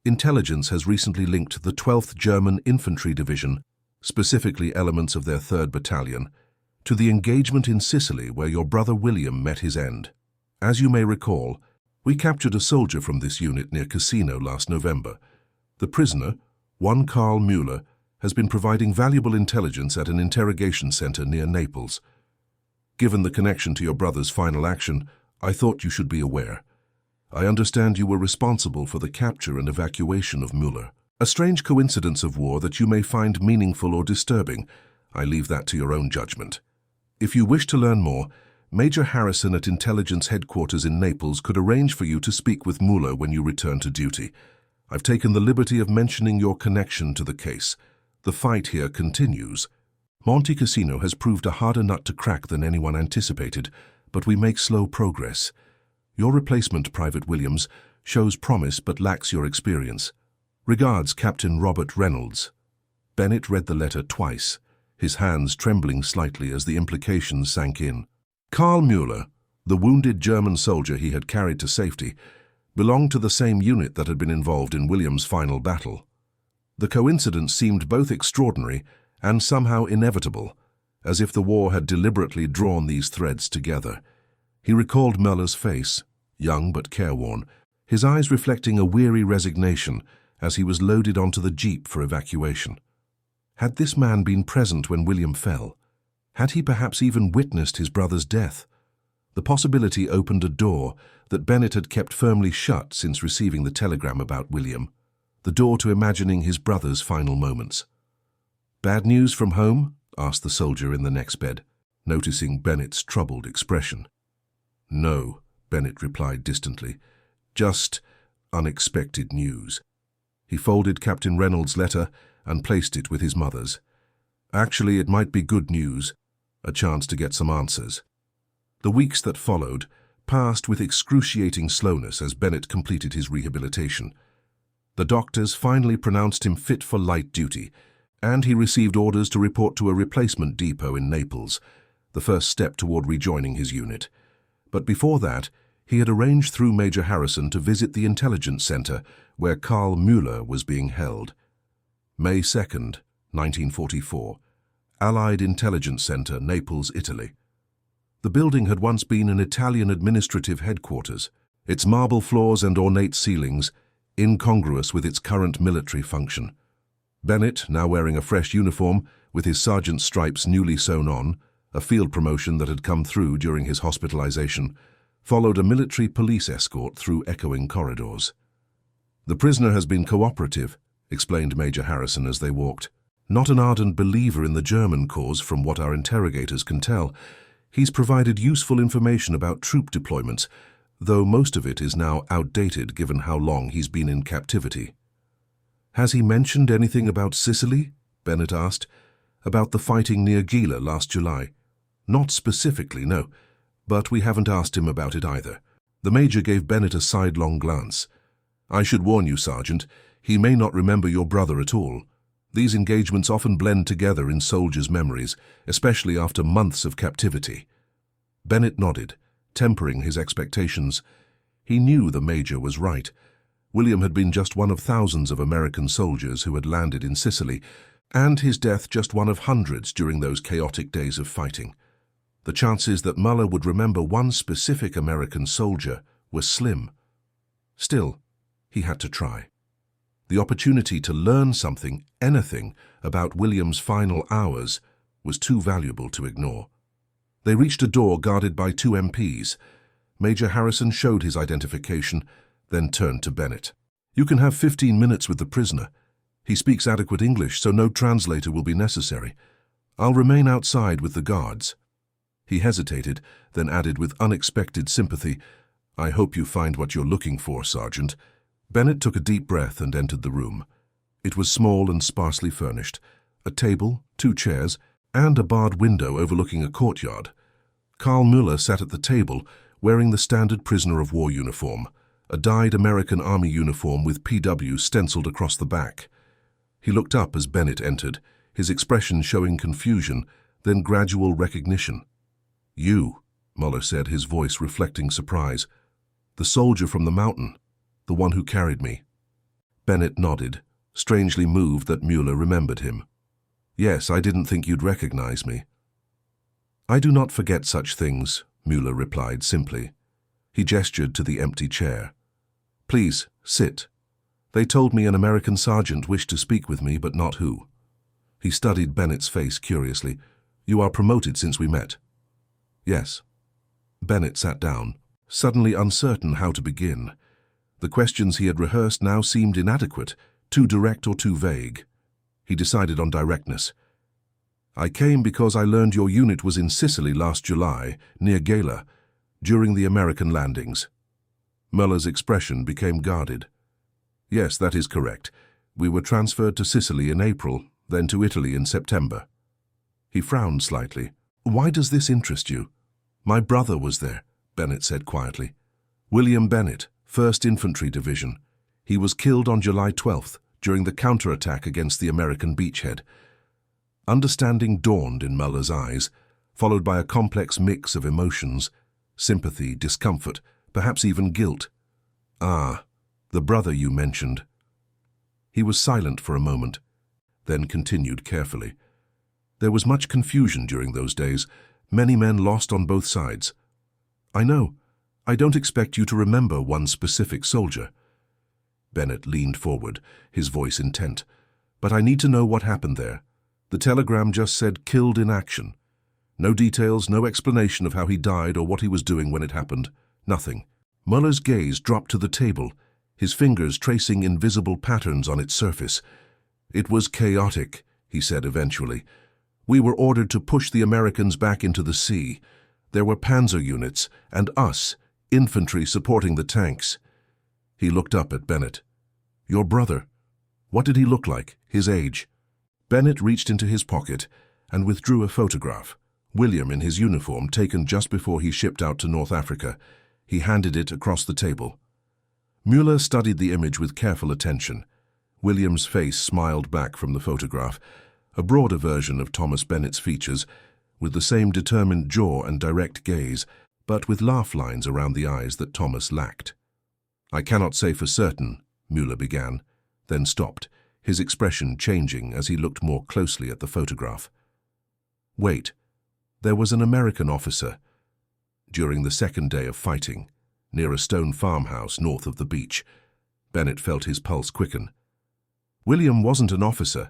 Intelligence has recently linked the 12th German Infantry Division, specifically elements of their 3rd Battalion, to the engagement in Sicily where your brother William met his end. As you may recall, we captured a soldier from this unit near Cassino last November. The prisoner, one Karl Müller, has been providing valuable intelligence at an interrogation center near Naples. Given the connection to your brother's final action, I thought you should be aware. I understand you were responsible for the capture and evacuation of Müller. A strange coincidence of war that you may find meaningful or disturbing. I leave that to your own judgment. If you wish to learn more, Major Harrison at Intelligence Headquarters in Naples could arrange for you to speak with Müller when you return to duty. I've taken the liberty of mentioning your connection to the case. The fight here continues. Monte Cassino has proved a harder nut to crack than anyone anticipated, but we make slow progress. Your replacement, Private Williams, shows promise but lacks your experience. Regards, Captain Robert Reynolds. Bennett read the letter twice, his hands trembling slightly as the implications sank in. Karl Müller, the wounded German soldier he had carried to safety, belonged to the same unit that had been involved in William's final battle. The coincidence seemed both extraordinary and somehow inevitable, as if the war had deliberately drawn these threads together. He recalled Müller's face, young but careworn, his eyes reflecting a weary resignation as he was loaded onto the jeep for evacuation. Had this man been present when William fell? Had he perhaps even witnessed his brother's death? The possibility opened a door that Bennett had kept firmly shut since receiving the telegram about William, the door to imagining his brother's final moments. "Bad news from home?" asked the soldier in the next bed, noticing Bennett's troubled expression. "No," Bennett replied distantly. "Just unexpected news." He folded Captain Reynolds' letter and placed it with his mother's. Actually, it might be good news, a chance to get some answers. The weeks that followed passed with excruciating slowness as Bennett completed his rehabilitation. The doctors finally pronounced him fit for light duty, and he received orders to report to a replacement depot in Naples, the first step toward rejoining his unit. But before that, he had arranged through Major Harrison to visit the intelligence center where Karl Müller was being held. May 2nd, 1944, Allied Intelligence Center, Naples, Italy. The building had once been an Italian administrative headquarters, its marble floors and ornate ceilings incongruous with its current military function. Bennett, now wearing a fresh uniform, with his sergeant's stripes newly sewn on, a field promotion that had come through during his hospitalization, followed a military police escort through echoing corridors. "The prisoner has been cooperative," explained Major Harrison as they walked. "Not an ardent believer in the German cause from what our interrogators can tell. He's provided useful information about troop deployments, though most of it is now outdated given how long he's been in captivity." "Has he mentioned anything about Sicily?" Bennett asked. "About the fighting near Gela last July?" "Not specifically, no, but we haven't asked him about it either." The Major gave Bennett a sidelong glance. "I should warn you, Sergeant, he may not remember your brother at all. These engagements often blend together in soldiers' memories, especially after months of captivity." Bennett nodded, tempering his expectations. He knew the Major was right. William had been just one of thousands of American soldiers who had landed in Sicily, and his death just one of hundreds during those chaotic days of fighting. The chances that Müller would remember one specific American soldier were slim. Still, he had to try. The opportunity to learn something, anything, about William's final hours was too valuable to ignore. They reached a door guarded by 2 MPs. Major Harrison showed his identification, then turned to Bennett. "You can have 15 minutes with the prisoner. He speaks adequate English, so no translator will be necessary. I'll remain outside with the guards." He hesitated, then added with unexpected sympathy, "I hope you find what you're looking for, Sergeant." Bennett took a deep breath and entered the room. It was small and sparsely furnished. A table, 2 chairs, and a barred window overlooking a courtyard. Karl Müller sat at the table, wearing the standard prisoner of war uniform, a dyed American Army uniform with PW stenciled across the back. He looked up as Bennett entered, his expression showing confusion, then gradual recognition. "You," Müller said, his voice reflecting surprise. "The soldier from the mountain. The one who carried me." Bennett nodded, strangely moved that Müller remembered him. "Yes, I didn't think you'd recognize me." "I do not forget such things," Müller replied simply. He gestured to the empty chair. "Please, sit. They told me an American sergeant wished to speak with me, but not who." He studied Bennett's face curiously. "You are promoted since we met?" "Yes." Bennett sat down, suddenly uncertain how to begin. The questions he had rehearsed now seemed inadequate, too direct or too vague. He decided on directness. "I came because I learned your unit was in Sicily last July, near Gela, during the American landings." Müller's expression became guarded. "Yes, that is correct. We were transferred to Sicily in April, then to Italy in September." He frowned slightly. "Why does this interest you?" "My brother was there," Bennett said quietly. "William Bennett, 1st Infantry Division. He was killed on July 12th during the counterattack against the American beachhead." Understanding dawned in Müller's eyes, followed by a complex mix of emotions, sympathy, discomfort, perhaps even guilt. "Ah, the brother you mentioned." He was silent for a moment, then continued carefully. "There was much confusion during those days, many men lost on both sides. I know. I don't expect you to remember one specific soldier. Bennett leaned forward, his voice intent. But I need to know what happened there. The telegram just said killed in action. No details, no explanation of how he died or what he was doing when it happened. Nothing. Muller's gaze dropped to the table, his fingers tracing invisible patterns on its surface. It was chaotic, he said eventually. We were ordered to push the Americans back into the sea. There were panzer units, and us, infantry supporting the tanks. He looked up at Bennett. Your brother. What did he look like, his age? Bennett reached into his pocket and withdrew a photograph. William in his uniform, taken just before he shipped out to North Africa. He handed it across the table. Mueller studied the image with careful attention. William's face smiled back from the photograph, a broader version of Thomas Bennett's features, with the same determined jaw and direct gaze, but with laugh lines around the eyes that Thomas lacked. I cannot say for certain, Mueller began, then stopped, his expression changing as he looked more closely at the photograph. Wait, there was an American officer during the second day of fighting, near a stone farmhouse north of the beach. Bennett felt his pulse quicken. William wasn't an officer.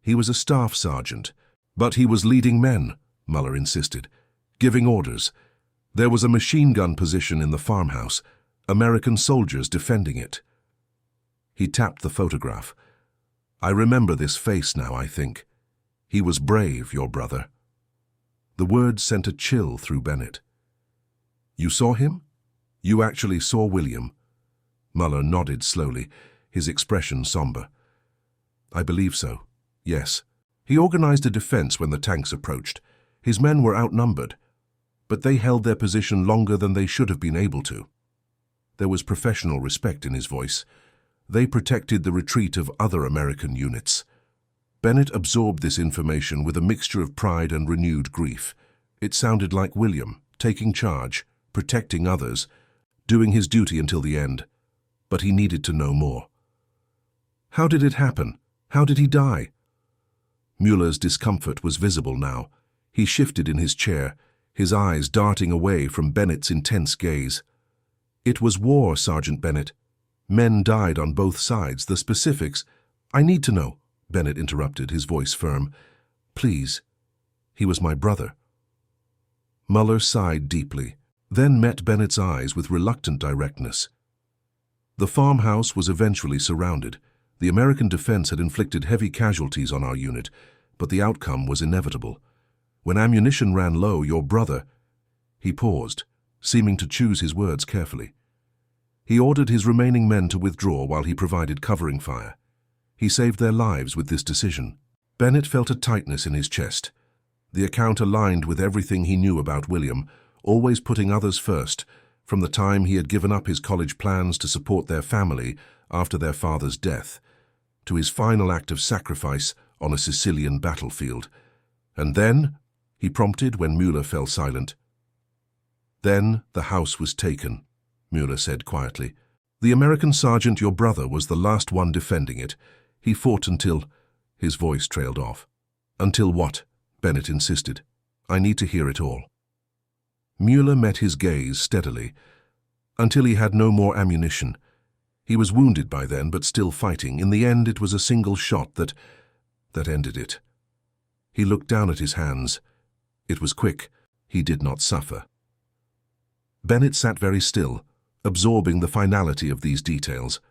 He was a staff sergeant. But he was leading men, Mueller insisted, giving orders. There was a machine gun position in the farmhouse, American soldiers defending it. He tapped the photograph. I remember this face now, I think. He was brave, your brother. The words sent a chill through Bennett. You saw him? You actually saw William? Mueller nodded slowly, his expression somber. I believe so, yes. He organized a defense when the tanks approached. His men were outnumbered, but they held their position longer than they should have been able to. There was professional respect in his voice. They protected the retreat of other American units. Bennett absorbed this information with a mixture of pride and renewed grief. It sounded like William, taking charge, protecting others, doing his duty until the end. But he needed to know more. How did it happen? How did he die? Mueller's discomfort was visible now. He shifted in his chair, his eyes darting away from Bennett's intense gaze. It was war, Sergeant Bennett. Men died on both sides. The specifics... I need to know, Bennett interrupted, his voice firm. Please. He was my brother. Mueller sighed deeply, then met Bennett's eyes with reluctant directness. The farmhouse was eventually surrounded. The American defense had inflicted heavy casualties on our unit, but the outcome was inevitable. When ammunition ran low, your brother... He paused, seeming to choose his words carefully. He ordered his remaining men to withdraw while he provided covering fire. He saved their lives with this decision. Bennett felt a tightness in his chest. The account aligned with everything he knew about William, always putting others first, from the time he had given up his college plans to support their family after their father's death, to his final act of sacrifice on a Sicilian battlefield. And then, he prompted when Mueller fell silent. Then the house was taken, Mueller said quietly. The American sergeant, your brother, was the last one defending it. He fought until... His voice trailed off. Until what? Bennett insisted. I need to hear it all. Mueller met his gaze steadily. Until he had no more ammunition. He was wounded by then, but still fighting. In the end, it was a single shot that ended it. He looked down at his hands. It was quick. He did not suffer. Bennett sat very still, absorbing the finality of these details.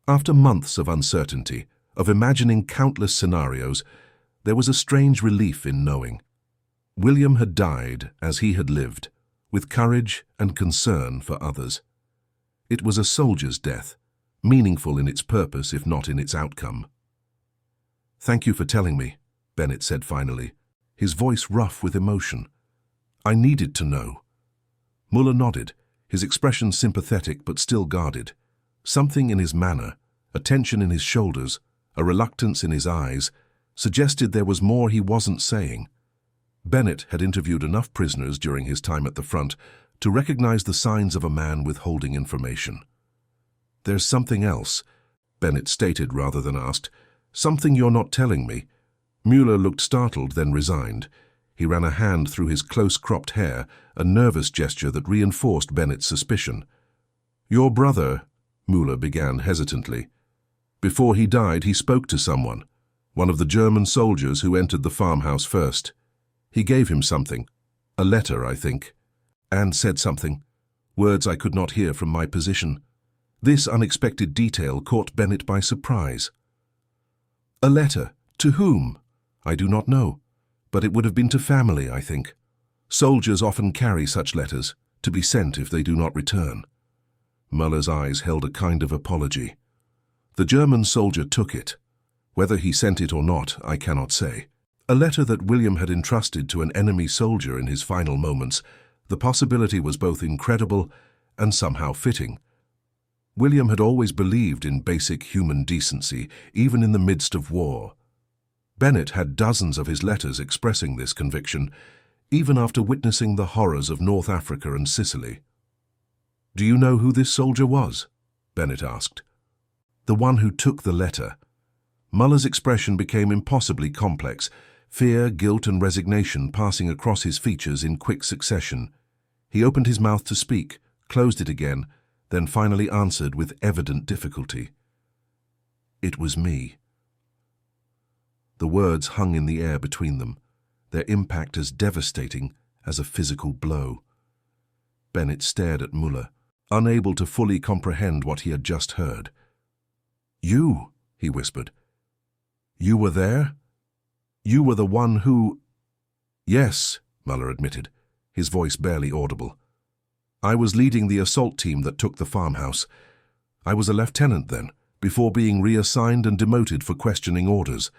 After months of uncertainty, of imagining countless scenarios, there was a strange relief in knowing. William had died as he had lived, with courage and concern for others. It was a soldier's death, meaningful in its purpose if not in its outcome. Thank you for telling me, Bennett said finally, his voice rough with emotion. I needed to know. Mueller nodded, his expression sympathetic but still guarded. Something in his manner, a tension in his shoulders, a reluctance in his eyes, suggested there was more he wasn't saying. Bennett had interviewed enough prisoners during his time at the front to recognize the signs of a man withholding information. There's something else, Bennett stated rather than asked. Something you're not telling me. Mueller looked startled, then resigned. He ran a hand through his close-cropped hair, a nervous gesture that reinforced Bennett's suspicion. "Your brother," Müller began hesitantly. "Before he died, he spoke to someone, one of the German soldiers who entered the farmhouse first. He gave him something, a letter, I think, and said something, words I could not hear from my position." This unexpected detail caught Bennett by surprise. "A letter? To whom?" "I do not know, but it would have been to family, I think. Soldiers often carry such letters, to be sent if they do not return." Müller's eyes held a kind of apology. "The German soldier took it. Whether he sent it or not, I cannot say. A letter that William had entrusted to an enemy soldier in his final moments, the possibility was both incredible and somehow fitting. William had always believed in basic human decency, even in the midst of war. Bennett had dozens of his letters expressing this conviction, even after witnessing the horrors of North Africa and Sicily. "Do you know who this soldier was?" Bennett asked. "The one who took the letter." Müller's expression became impossibly complex, fear, guilt, and resignation passing across his features in quick succession. He opened his mouth to speak, closed it again, then finally answered with evident difficulty. "It was me." The words hung in the air between them, their impact as devastating as a physical blow. Bennett stared at Müller, unable to fully comprehend what he had just heard. "You," he whispered. "You were there? You were the one who—" "Yes," Müller admitted, his voice barely audible. "I was leading the assault team that took the farmhouse. I was a lieutenant then, before being reassigned and demoted for questioning orders."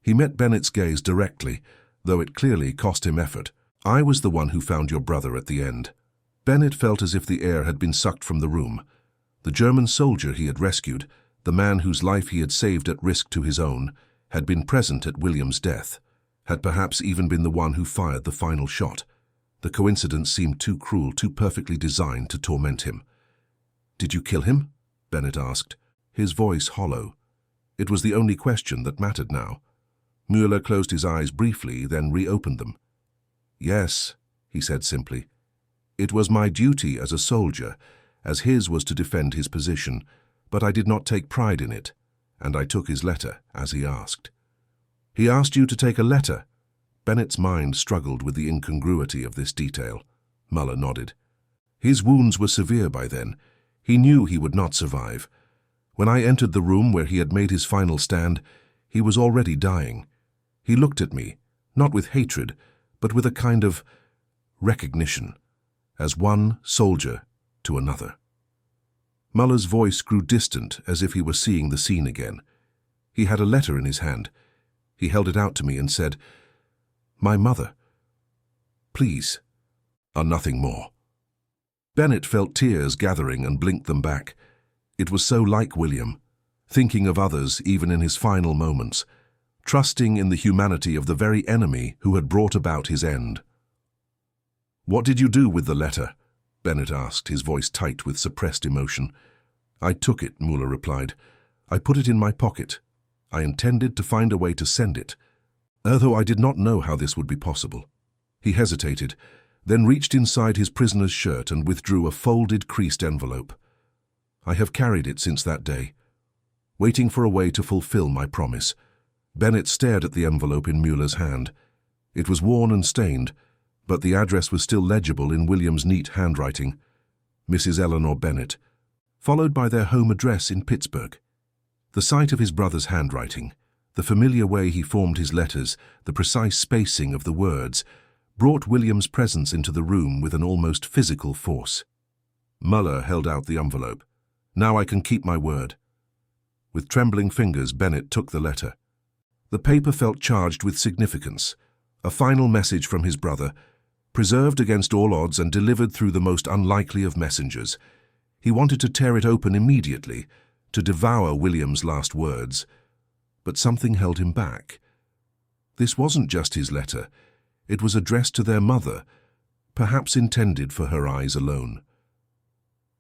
He met Bennett's gaze directly, though it clearly cost him effort. "I was the one who found your brother at the end." Bennett felt as if the air had been sucked from the room. The German soldier he had rescued, the man whose life he had saved at risk to his own, had been present at William's death, had perhaps even been the one who fired the final shot. The coincidence seemed too cruel, too perfectly designed to torment him. "Did you kill him?" Bennett asked, his voice hollow. It was the only question that mattered now. Müller closed his eyes briefly, then reopened them. "Yes," he said simply. "It was my duty as a soldier, as his was to defend his position, but I did not take pride in it, and I took his letter, as he asked." "He asked you to take a letter?" Bennett's mind struggled with the incongruity of this detail. Müller nodded. "His wounds were severe by then. He knew he would not survive. When I entered the room where he had made his final stand, he was already dying. He looked at me, not with hatred, but with a kind of recognition, as one soldier to another." Müller's voice grew distant, as if he were seeing the scene again. He had a letter in his hand. He held it out to me and said, "My mother. Please." Nothing more. Bennett felt tears gathering and blinked them back. It was so like William, thinking of others even in his final moments, trusting in the humanity of the very enemy who had brought about his end. "What did you do with the letter?" Bennett asked, his voice tight with suppressed emotion. "I took it," Müller replied. "I put it in my pocket. I intended to find a way to send it, although I did not know how this would be possible." He hesitated, then reached inside his prisoner's shirt and withdrew a folded, creased envelope. "I have carried it since that day, waiting for a way to fulfill my promise." Bennett stared at the envelope in Müller's hand. It was worn and stained, but the address was still legible in William's neat handwriting. Mrs. Eleanor Bennett, followed by their home address in Pittsburgh. The sight of his brother's handwriting, the familiar way he formed his letters, the precise spacing of the words, brought William's presence into the room with an almost physical force. Müller held out the envelope. "Now I can keep my word." With trembling fingers, Bennett took the letter. The paper felt charged with significance, a final message from his brother, preserved against all odds and delivered through the most unlikely of messengers. He wanted to tear it open immediately, to devour William's last words. But something held him back. This wasn't just his letter. It was addressed to their mother, perhaps intended for her eyes alone.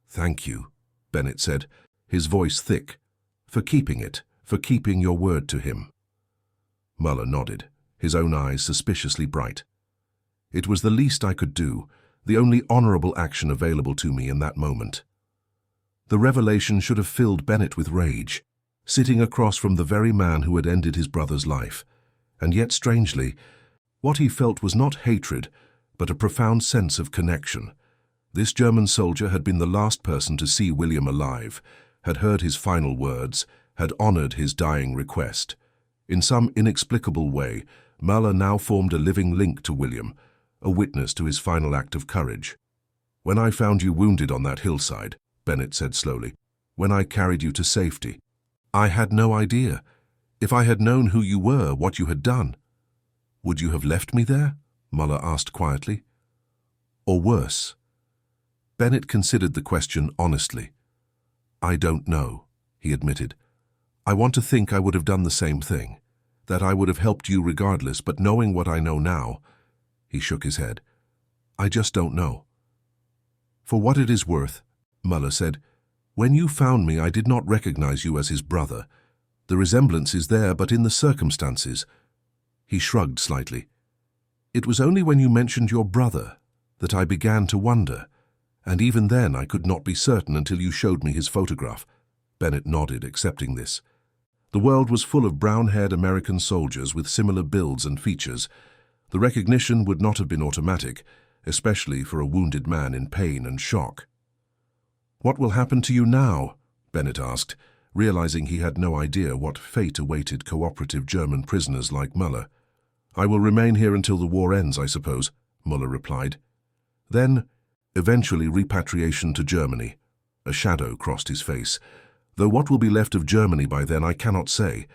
"Thank you," Bennett said, his voice thick, "for keeping it, for keeping your word to him." Müller nodded, his own eyes suspiciously bright. It was the least I could do, the only honorable action available to me in that moment. The revelation should have filled Bennett with rage, sitting across from the very man who had ended his brother's life. And yet, strangely, what he felt was not hatred, but a profound sense of connection. This German soldier had been the last person to see William alive, had heard his final words, had honored his dying request. In some inexplicable way, Möller now formed a living link to William, a witness to his final act of courage. "When I found you wounded on that hillside," Bennett said slowly, "when I carried you to safety, I had no idea. If I had known who you were, what you had done, would you have left me there?" Möller asked quietly. "Or worse?" Bennett considered the question honestly. "I don't know," he admitted. "I want to think I would have done the same thing, that I would have helped you regardless, but knowing what I know now," he shook his head, "I just don't know." "For what it is worth," Möller said, "when you found me, I did not recognize you as his brother. The resemblance is there, but in the circumstances—" He shrugged slightly. "It was only when you mentioned your brother that I began to wonder, and even then I could not be certain until you showed me his photograph." Bennett nodded, accepting this. The world was full of brown-haired American soldiers with similar builds and features. The recognition would not have been automatic, especially for a wounded man in pain and shock. "What will happen to you now?" Bennett asked, realizing he had no idea what fate awaited cooperative German prisoners like Möller. "I will remain here until the war ends, I suppose," Möller replied. "Then, eventually repatriation to Germany." A shadow crossed his face. "Though what will be left of Germany by then, I cannot say.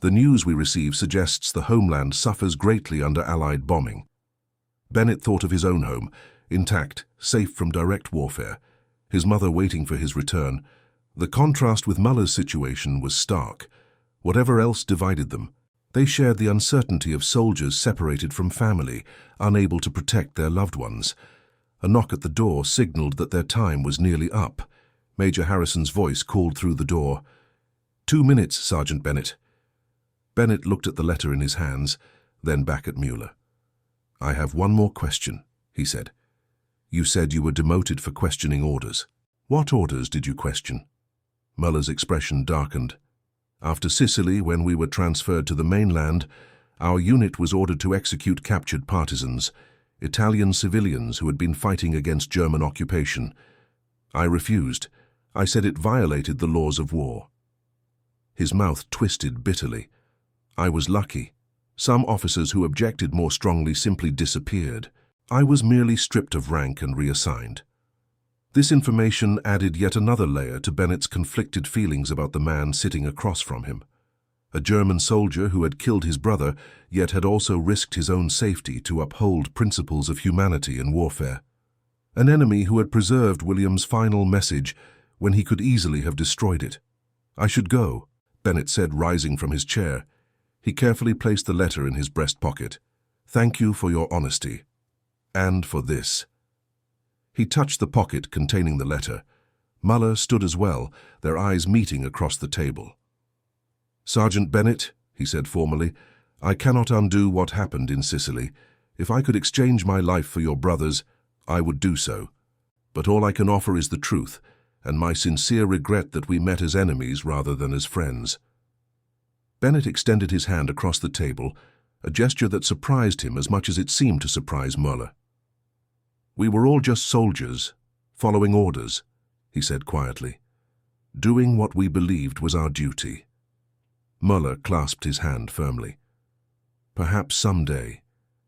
The news we receive suggests the homeland suffers greatly under Allied bombing." Bennett thought of his own home, intact, safe from direct warfare, his mother waiting for his return. The contrast with Möller's situation was stark. Whatever else divided them, they shared the uncertainty of soldiers separated from family, unable to protect their loved ones. A knock at the door signaled that their time was nearly up. Major Harrison's voice called through the door. "2 minutes, Sergeant Bennett." Bennett looked at the letter in his hands, then back at Müller. "I have one more question," he said. "You said you were demoted for questioning orders. What orders did you question?" Möller's expression darkened. "After Sicily, when we were transferred to the mainland, our unit was ordered to execute captured partisans, Italian civilians who had been fighting against German occupation. I refused. I said it violated the laws of war." His mouth twisted bitterly. "I was lucky. Some officers who objected more strongly simply disappeared. I was merely stripped of rank and reassigned." This information added yet another layer to Bennett's conflicted feelings about the man sitting across from him. A German soldier who had killed his brother, yet had also risked his own safety to uphold principles of humanity in warfare. An enemy who had preserved William's final message when he could easily have destroyed it. "I should go," Bennett said, rising from his chair. He carefully placed the letter in his breast pocket. "Thank you for your honesty. And for this." He touched the pocket containing the letter. Möller stood as well, their eyes meeting across the table. "Sergeant Bennett," he said formally, "I cannot undo what happened in Sicily. If I could exchange my life for your brother's, I would do so. But all I can offer is the truth, and my sincere regret that we met as enemies rather than as friends." Bennett extended his hand across the table, a gesture that surprised him as much as it seemed to surprise Möller. "We were all just soldiers, following orders," he said quietly, "doing what we believed was our duty." Möller clasped his hand firmly. "Perhaps someday,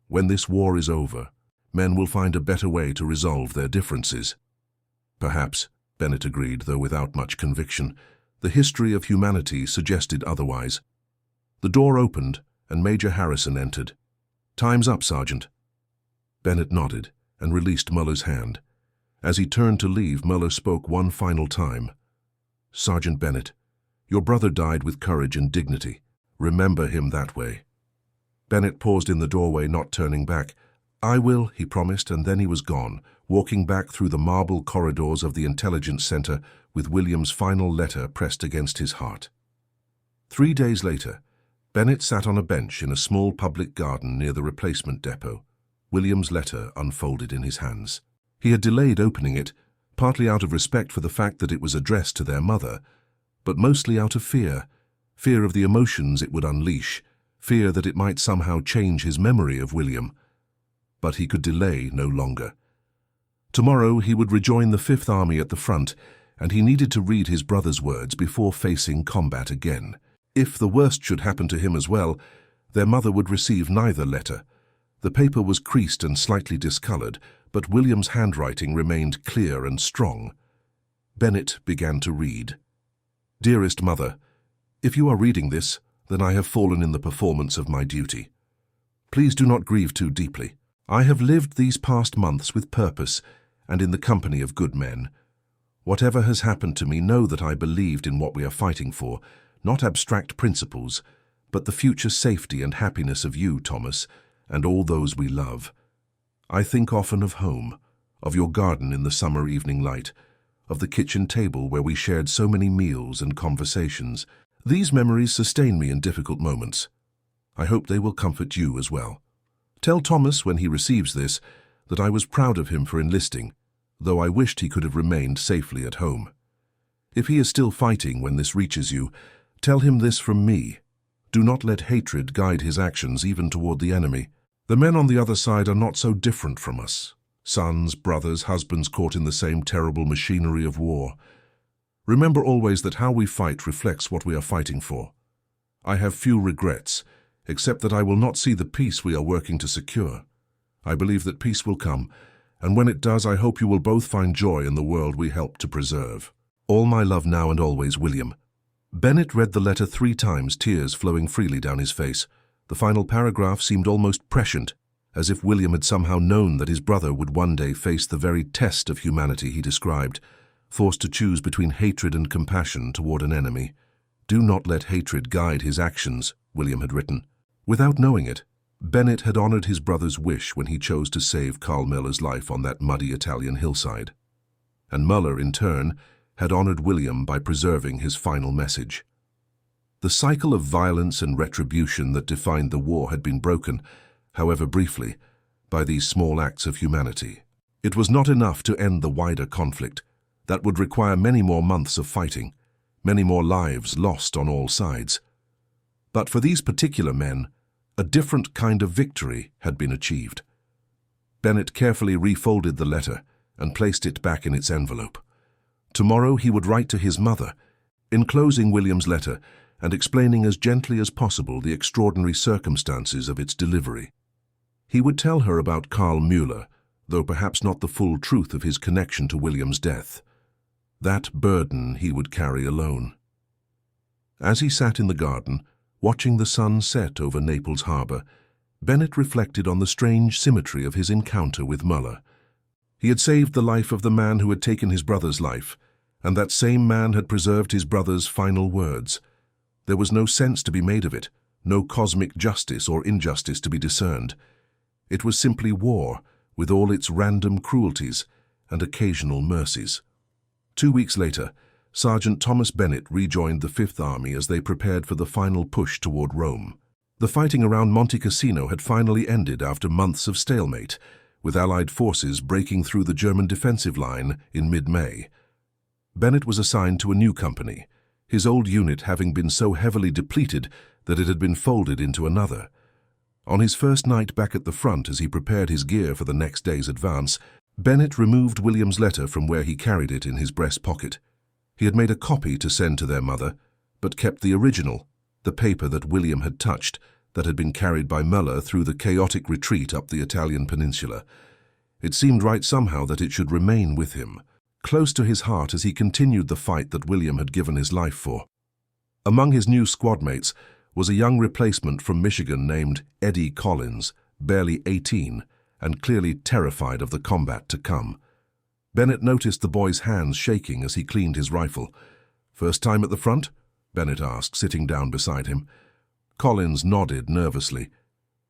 when this war is over, men will find a better way to resolve their differences." "Perhaps," Bennett agreed, though without much conviction. The history of humanity suggested otherwise. The door opened, and Major Harrison entered. "Time's up, Sergeant." Bennett nodded and released Möller's hand. As he turned to leave, Möller spoke one final time. "Sergeant Bennett, your brother died with courage and dignity. Remember him that way." Bennett paused in the doorway, not turning back. "I will," he promised, and then he was gone, walking back through the marble corridors of the intelligence center with William's final letter pressed against his heart. 3 days later, Bennett sat on a bench in a small public garden near the replacement depot. William's letter unfolded in his hands. He had delayed opening it, partly out of respect for the fact that it was addressed to their mother, but mostly out of fear of the emotions it would unleash, fear that it might somehow change his memory of William. But he could delay no longer. Tomorrow he would rejoin the Fifth Army at the front, and he needed to read his brother's words before facing combat again. If the worst should happen to him as well, their mother would receive neither letter. The paper was creased and slightly discolored, but William's handwriting remained clear and strong. Bennett began to read. "Dearest Mother, if you are reading this, then I have fallen in the performance of my duty. Please do not grieve too deeply. I have lived these past months with purpose and in the company of good men. Whatever has happened to me, know that I believed in what we are fighting for, not abstract principles, but the future safety and happiness of you, Thomas, and all those we love. I think often of home, of your garden in the summer evening light, of the kitchen table where we shared so many meals and conversations. These memories sustain me in difficult moments. I hope they will comfort you as well. Tell Thomas when he receives this that I was proud of him for enlisting, though I wished he could have remained safely at home. If he is still fighting when this reaches you, tell him this from me. Do not let hatred guide his actions even toward the enemy. The men on the other side are not so different from us. Sons, brothers, husbands caught in the same terrible machinery of war. Remember always that how we fight reflects what we are fighting for. I have few regrets, except that I will not see the peace we are working to secure. I believe that peace will come, and when it does, I hope you will both find joy in the world we help to preserve. All my love now and always, William." Bennett read the letter 3 times, tears flowing freely down his face. The final paragraph seemed almost prescient, as if William had somehow known that his brother would one day face the very test of humanity he described, forced to choose between hatred and compassion toward an enemy. "Do not let hatred guide his actions," William had written. Without knowing it, Bennett had honored his brother's wish when he chose to save Karl Müller's life on that muddy Italian hillside. And Müller, in turn, had honored William by preserving his final message. The cycle of violence and retribution that defined the war had been broken, however briefly, by these small acts of humanity. It was not enough to end the wider conflict. That would require many more months of fighting, many more lives lost on all sides. But for these particular men, a different kind of victory had been achieved. Bennett carefully refolded the letter and placed it back in its envelope. Tomorrow he would write to his mother, enclosing William's letter and explaining as gently as possible the extraordinary circumstances of its delivery. He would tell her about Karl Müller, though perhaps not the full truth of his connection to William's death. That burden he would carry alone. As he sat in the garden, watching the sun set over Naples harbor, Bennett reflected on the strange symmetry of his encounter with Müller. He had saved the life of the man who had taken his brother's life, and that same man had preserved his brother's final words. There was no sense to be made of it, no cosmic justice or injustice to be discerned. It was simply war, with all its random cruelties and occasional mercies. 2 weeks later, Sergeant Thomas Bennett rejoined the Fifth Army as they prepared for the final push toward Rome. The fighting around Monte Cassino had finally ended after months of stalemate, with Allied forces breaking through the German defensive line in mid-May. Bennett was assigned to a new company, his old unit having been so heavily depleted that it had been folded into another. On his first night back at the front as he prepared his gear for the next day's advance, Bennett removed William's letter from where he carried it in his breast pocket. He had made a copy to send to their mother, but kept the original, the paper that William had touched, that had been carried by Müller through the chaotic retreat up the Italian peninsula. It seemed right somehow that it should remain with him, close to his heart as he continued the fight that William had given his life for. Among his new squadmates was a young replacement from Michigan named Eddie Collins, barely 18, and clearly terrified of the combat to come. Bennett noticed the boy's hands shaking as he cleaned his rifle. "First time at the front?" Bennett asked, sitting down beside him. Collins nodded nervously.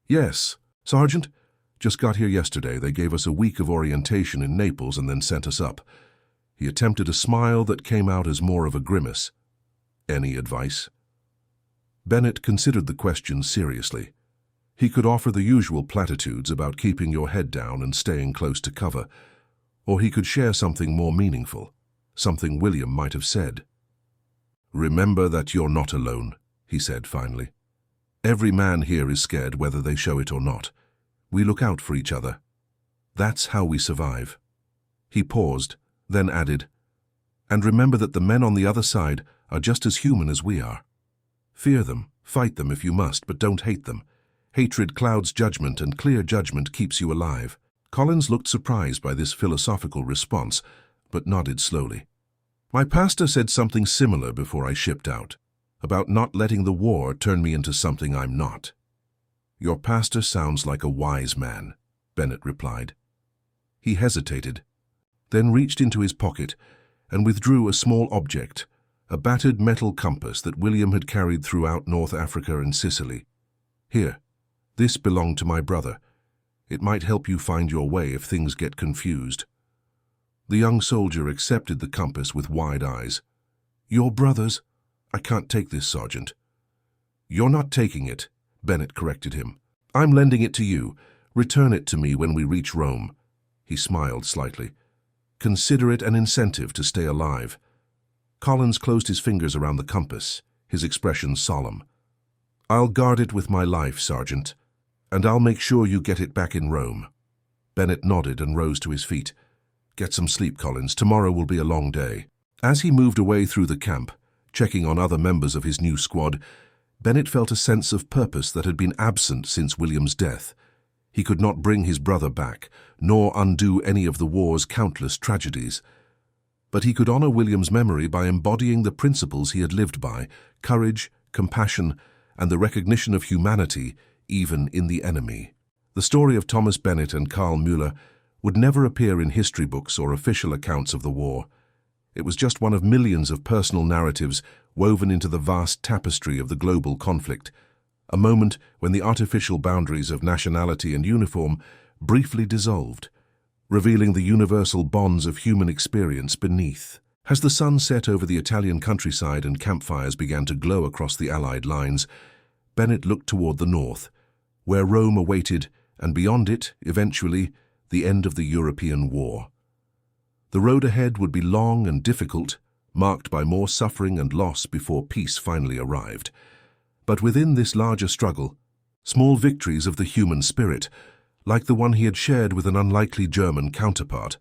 "Yes, Sergeant. Just got here yesterday. They gave us a week of orientation in Naples and then sent us up." He attempted a smile that came out as more of a grimace. "Any advice?" Bennett considered the question seriously. He could offer the usual platitudes about keeping your head down and staying close to cover, or he could share something more meaningful, something William might have said. "Remember that you're not alone," he said finally. "Every man here is scared whether they show it or not. We look out for each other. That's how we survive." He paused, then added, "And remember that the men on the other side are just as human as we are. Fear them, fight them if you must, but don't hate them. Hatred clouds judgment, and clear judgment keeps you alive." Collins looked surprised by this philosophical response, but nodded slowly. "My pastor said something similar before I shipped out, about not letting the war turn me into something I'm not." "Your pastor sounds like a wise man," Bennett replied. He hesitated, then reached into his pocket and withdrew a small object, a battered metal compass that William had carried throughout North Africa and Sicily. "Here, this belonged to my brother. It might help you find your way if things get confused." The young soldier accepted the compass with wide eyes. "Your brother's? I can't take this, Sergeant." "You're not taking it," Bennett corrected him. "I'm lending it to you. Return it to me when we reach Rome." He smiled slightly. "Consider it an incentive to stay alive." Collins closed his fingers around the compass, his expression solemn. "I'll guard it with my life, Sergeant, and I'll make sure you get it back in Rome." Bennett nodded and rose to his feet. "Get some sleep, Collins. Tomorrow will be a long day." As he moved away through the camp, checking on other members of his new squad, Bennett felt a sense of purpose that had been absent since William's death. He could not bring his brother back, nor undo any of the war's countless tragedies. But he could honor William's memory by embodying the principles he had lived by: courage, compassion, and the recognition of humanity, even in the enemy. The story of Thomas Bennett and Karl Müller would never appear in history books or official accounts of the war. It was just one of millions of personal narratives woven into the vast tapestry of the global conflict, a moment when the artificial boundaries of nationality and uniform briefly dissolved, revealing the universal bonds of human experience beneath. As the sun set over the Italian countryside and campfires began to glow across the Allied lines, Bennett looked toward the north, where Rome awaited, and beyond it, eventually, the end of the European war. The road ahead would be long and difficult, marked by more suffering and loss before peace finally arrived. But within this larger struggle, small victories of the human spirit, like the one he had shared with an unlikely German counterpart,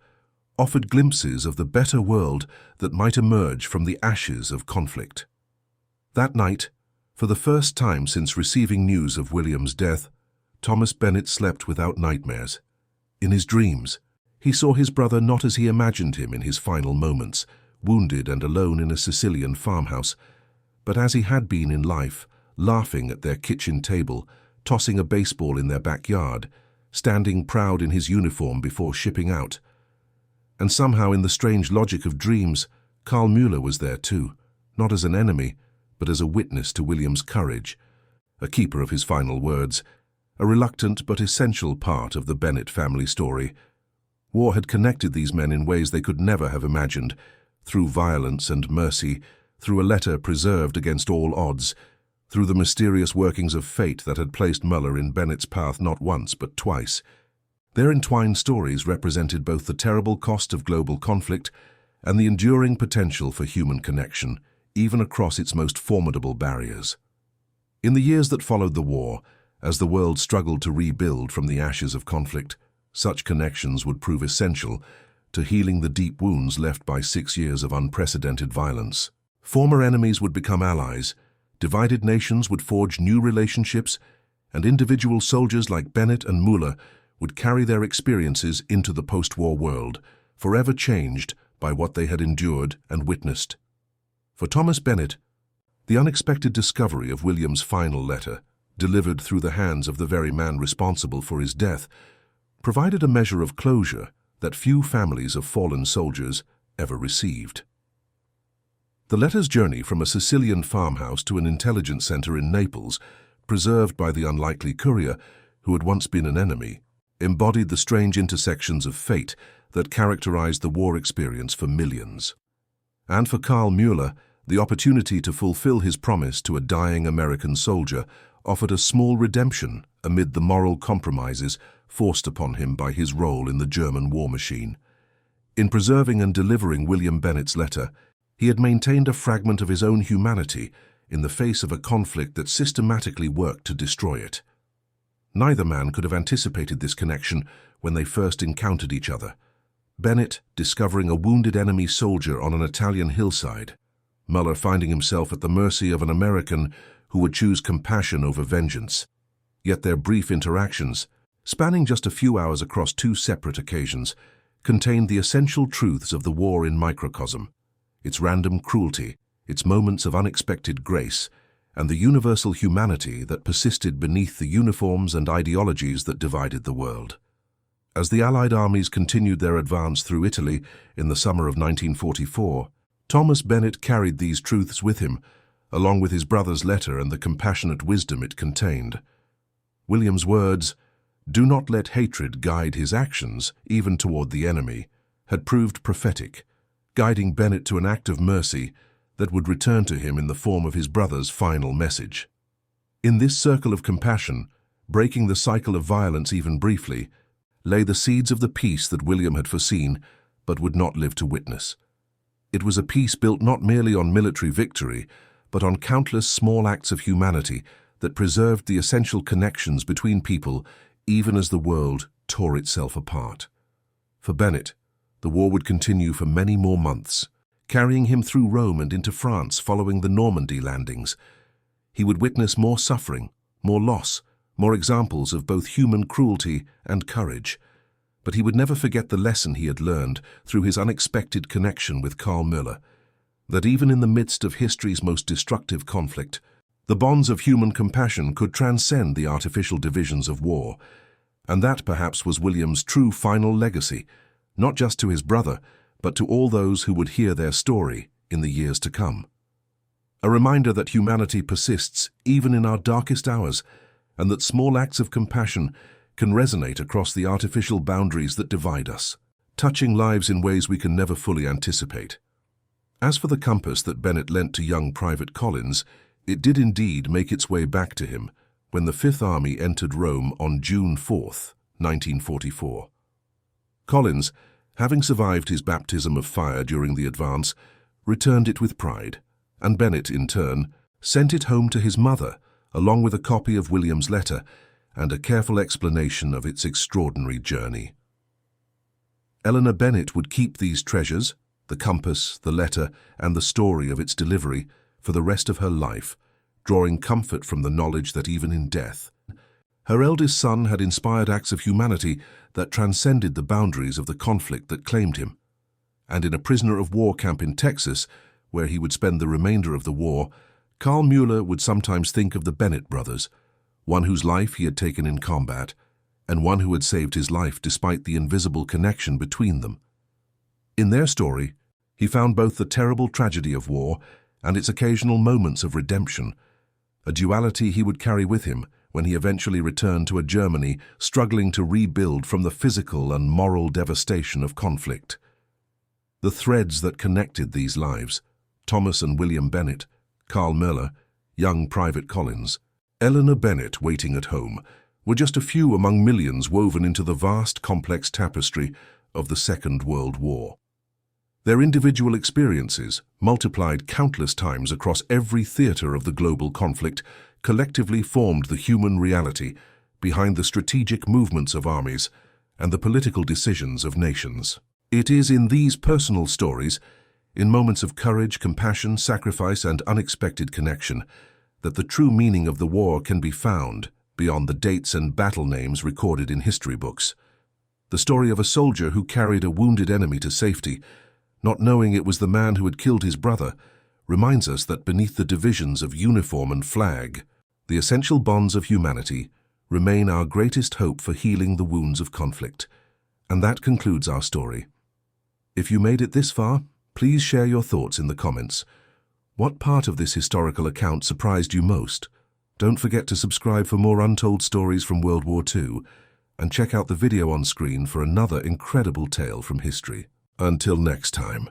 offered glimpses of the better world that might emerge from the ashes of conflict. That night, for the first time since receiving news of William's death, Thomas Bennett slept without nightmares. In his dreams, he saw his brother not as he imagined him in his final moments, wounded and alone in a Sicilian farmhouse, but as he had been in life, laughing at their kitchen table, tossing a baseball in their backyard, standing proud in his uniform before shipping out. And somehow, in the strange logic of dreams, Karl Müller was there too, not as an enemy, but as a witness to William's courage, a keeper of his final words, a reluctant but essential part of the Bennett family story. War had connected these men in ways they could never have imagined, through violence and mercy, through a letter preserved against all odds, through the mysterious workings of fate that had placed Müller in Bennett's path not once but twice. Their entwined stories represented both the terrible cost of global conflict and the enduring potential for human connection, even across its most formidable barriers. In the years that followed the war, as the world struggled to rebuild from the ashes of conflict, such connections would prove essential to healing the deep wounds left by 6 years of unprecedented violence. Former enemies would become allies, divided nations would forge new relationships, and individual soldiers like Bennett and Müller would carry their experiences into the post-war world, forever changed by what they had endured and witnessed. For Thomas Bennett, the unexpected discovery of William's final letter, delivered through the hands of the very man responsible for his death, provided a measure of closure that few families of fallen soldiers ever received. The letter's journey from a Sicilian farmhouse to an intelligence center in Naples, preserved by the unlikely courier who had once been an enemy, embodied the strange intersections of fate that characterized the war experience for millions. And for Karl Müller, the opportunity to fulfill his promise to a dying American soldier offered a small redemption amid the moral compromises forced upon him by his role in the German war machine. In preserving and delivering William Bennett's letter, he had maintained a fragment of his own humanity in the face of a conflict that systematically worked to destroy it. Neither man could have anticipated this connection when they first encountered each other. Bennett discovering a wounded enemy soldier on an Italian hillside, Muller finding himself at the mercy of an American who would choose compassion over vengeance. Yet their brief interactions, spanning just a few hours across two separate occasions, contained the essential truths of the war in microcosm, its random cruelty, its moments of unexpected grace, and the universal humanity that persisted beneath the uniforms and ideologies that divided the world. As the Allied armies continued their advance through Italy in the summer of 1944, Thomas Bennett carried these truths with him, along with his brother's letter and the compassionate wisdom it contained. William's words, "Do not let hatred guide his actions, even toward the enemy," had proved prophetic, guiding Bennett to an act of mercy that would return to him in the form of his brother's final message. In this circle of compassion, breaking the cycle of violence even briefly, lay the seeds of the peace that William had foreseen but would not live to witness. It was a peace built not merely on military victory, but on countless small acts of humanity that preserved the essential connections between people even as the world tore itself apart. For Bennett, the war would continue for many more months, carrying him through Rome and into France following the Normandy landings. He would witness more suffering, more loss, more examples of both human cruelty and courage. But he would never forget the lesson he had learned through his unexpected connection with Karl Müller, that even in the midst of history's most destructive conflict, the bonds of human compassion could transcend the artificial divisions of war. And that perhaps was William's true final legacy, not just to his brother, but to all those who would hear their story in the years to come. A reminder that humanity persists even in our darkest hours, and that small acts of compassion can resonate across the artificial boundaries that divide us, touching lives in ways we can never fully anticipate. As for the compass that Bennett lent to young Private Collins, it did indeed make its way back to him when the Fifth Army entered Rome on June 4, 1944. Collins, having survived his baptism of fire during the advance, returned it with pride, and Bennett, in turn, sent it home to his mother, along with a copy of William's letter and a careful explanation of its extraordinary journey. Eleanor Bennett would keep these treasures, the compass, the letter, and the story of its delivery, for the rest of her life, drawing comfort from the knowledge that even in death, her eldest son had inspired acts of humanity that transcended the boundaries of the conflict that claimed him. And in a prisoner of war camp in Texas, where he would spend the remainder of the war, Karl Müller would sometimes think of the Bennett brothers, one whose life he had taken in combat, and one who had saved his life despite the invisible connection between them. In their story, he found both the terrible tragedy of war and its occasional moments of redemption, a duality he would carry with him when he eventually returned to a Germany struggling to rebuild from the physical and moral devastation of conflict. The threads that connected these lives, Thomas and William Bennett, Karl Müller, young Private Collins, Eleanor Bennett waiting at home, were just a few among millions woven into the vast, complex tapestry of the Second World War. Their individual experiences, multiplied countless times across every theater of the global conflict, collectively formed the human reality behind the strategic movements of armies and the political decisions of nations. It is in these personal stories, in moments of courage, compassion, sacrifice, and unexpected connection, that the true meaning of the war can be found beyond the dates and battle names recorded in history books. The story of a soldier who carried a wounded enemy to safety, not knowing it was the man who had killed his brother, reminds us that beneath the divisions of uniform and flag, the essential bonds of humanity remain our greatest hope for healing the wounds of conflict. And that concludes our story. If you made it this far, please share your thoughts in the comments. What part of this historical account surprised you most? Don't forget to subscribe for more untold stories from World War II, and check out the video on screen for another incredible tale from history. Until next time.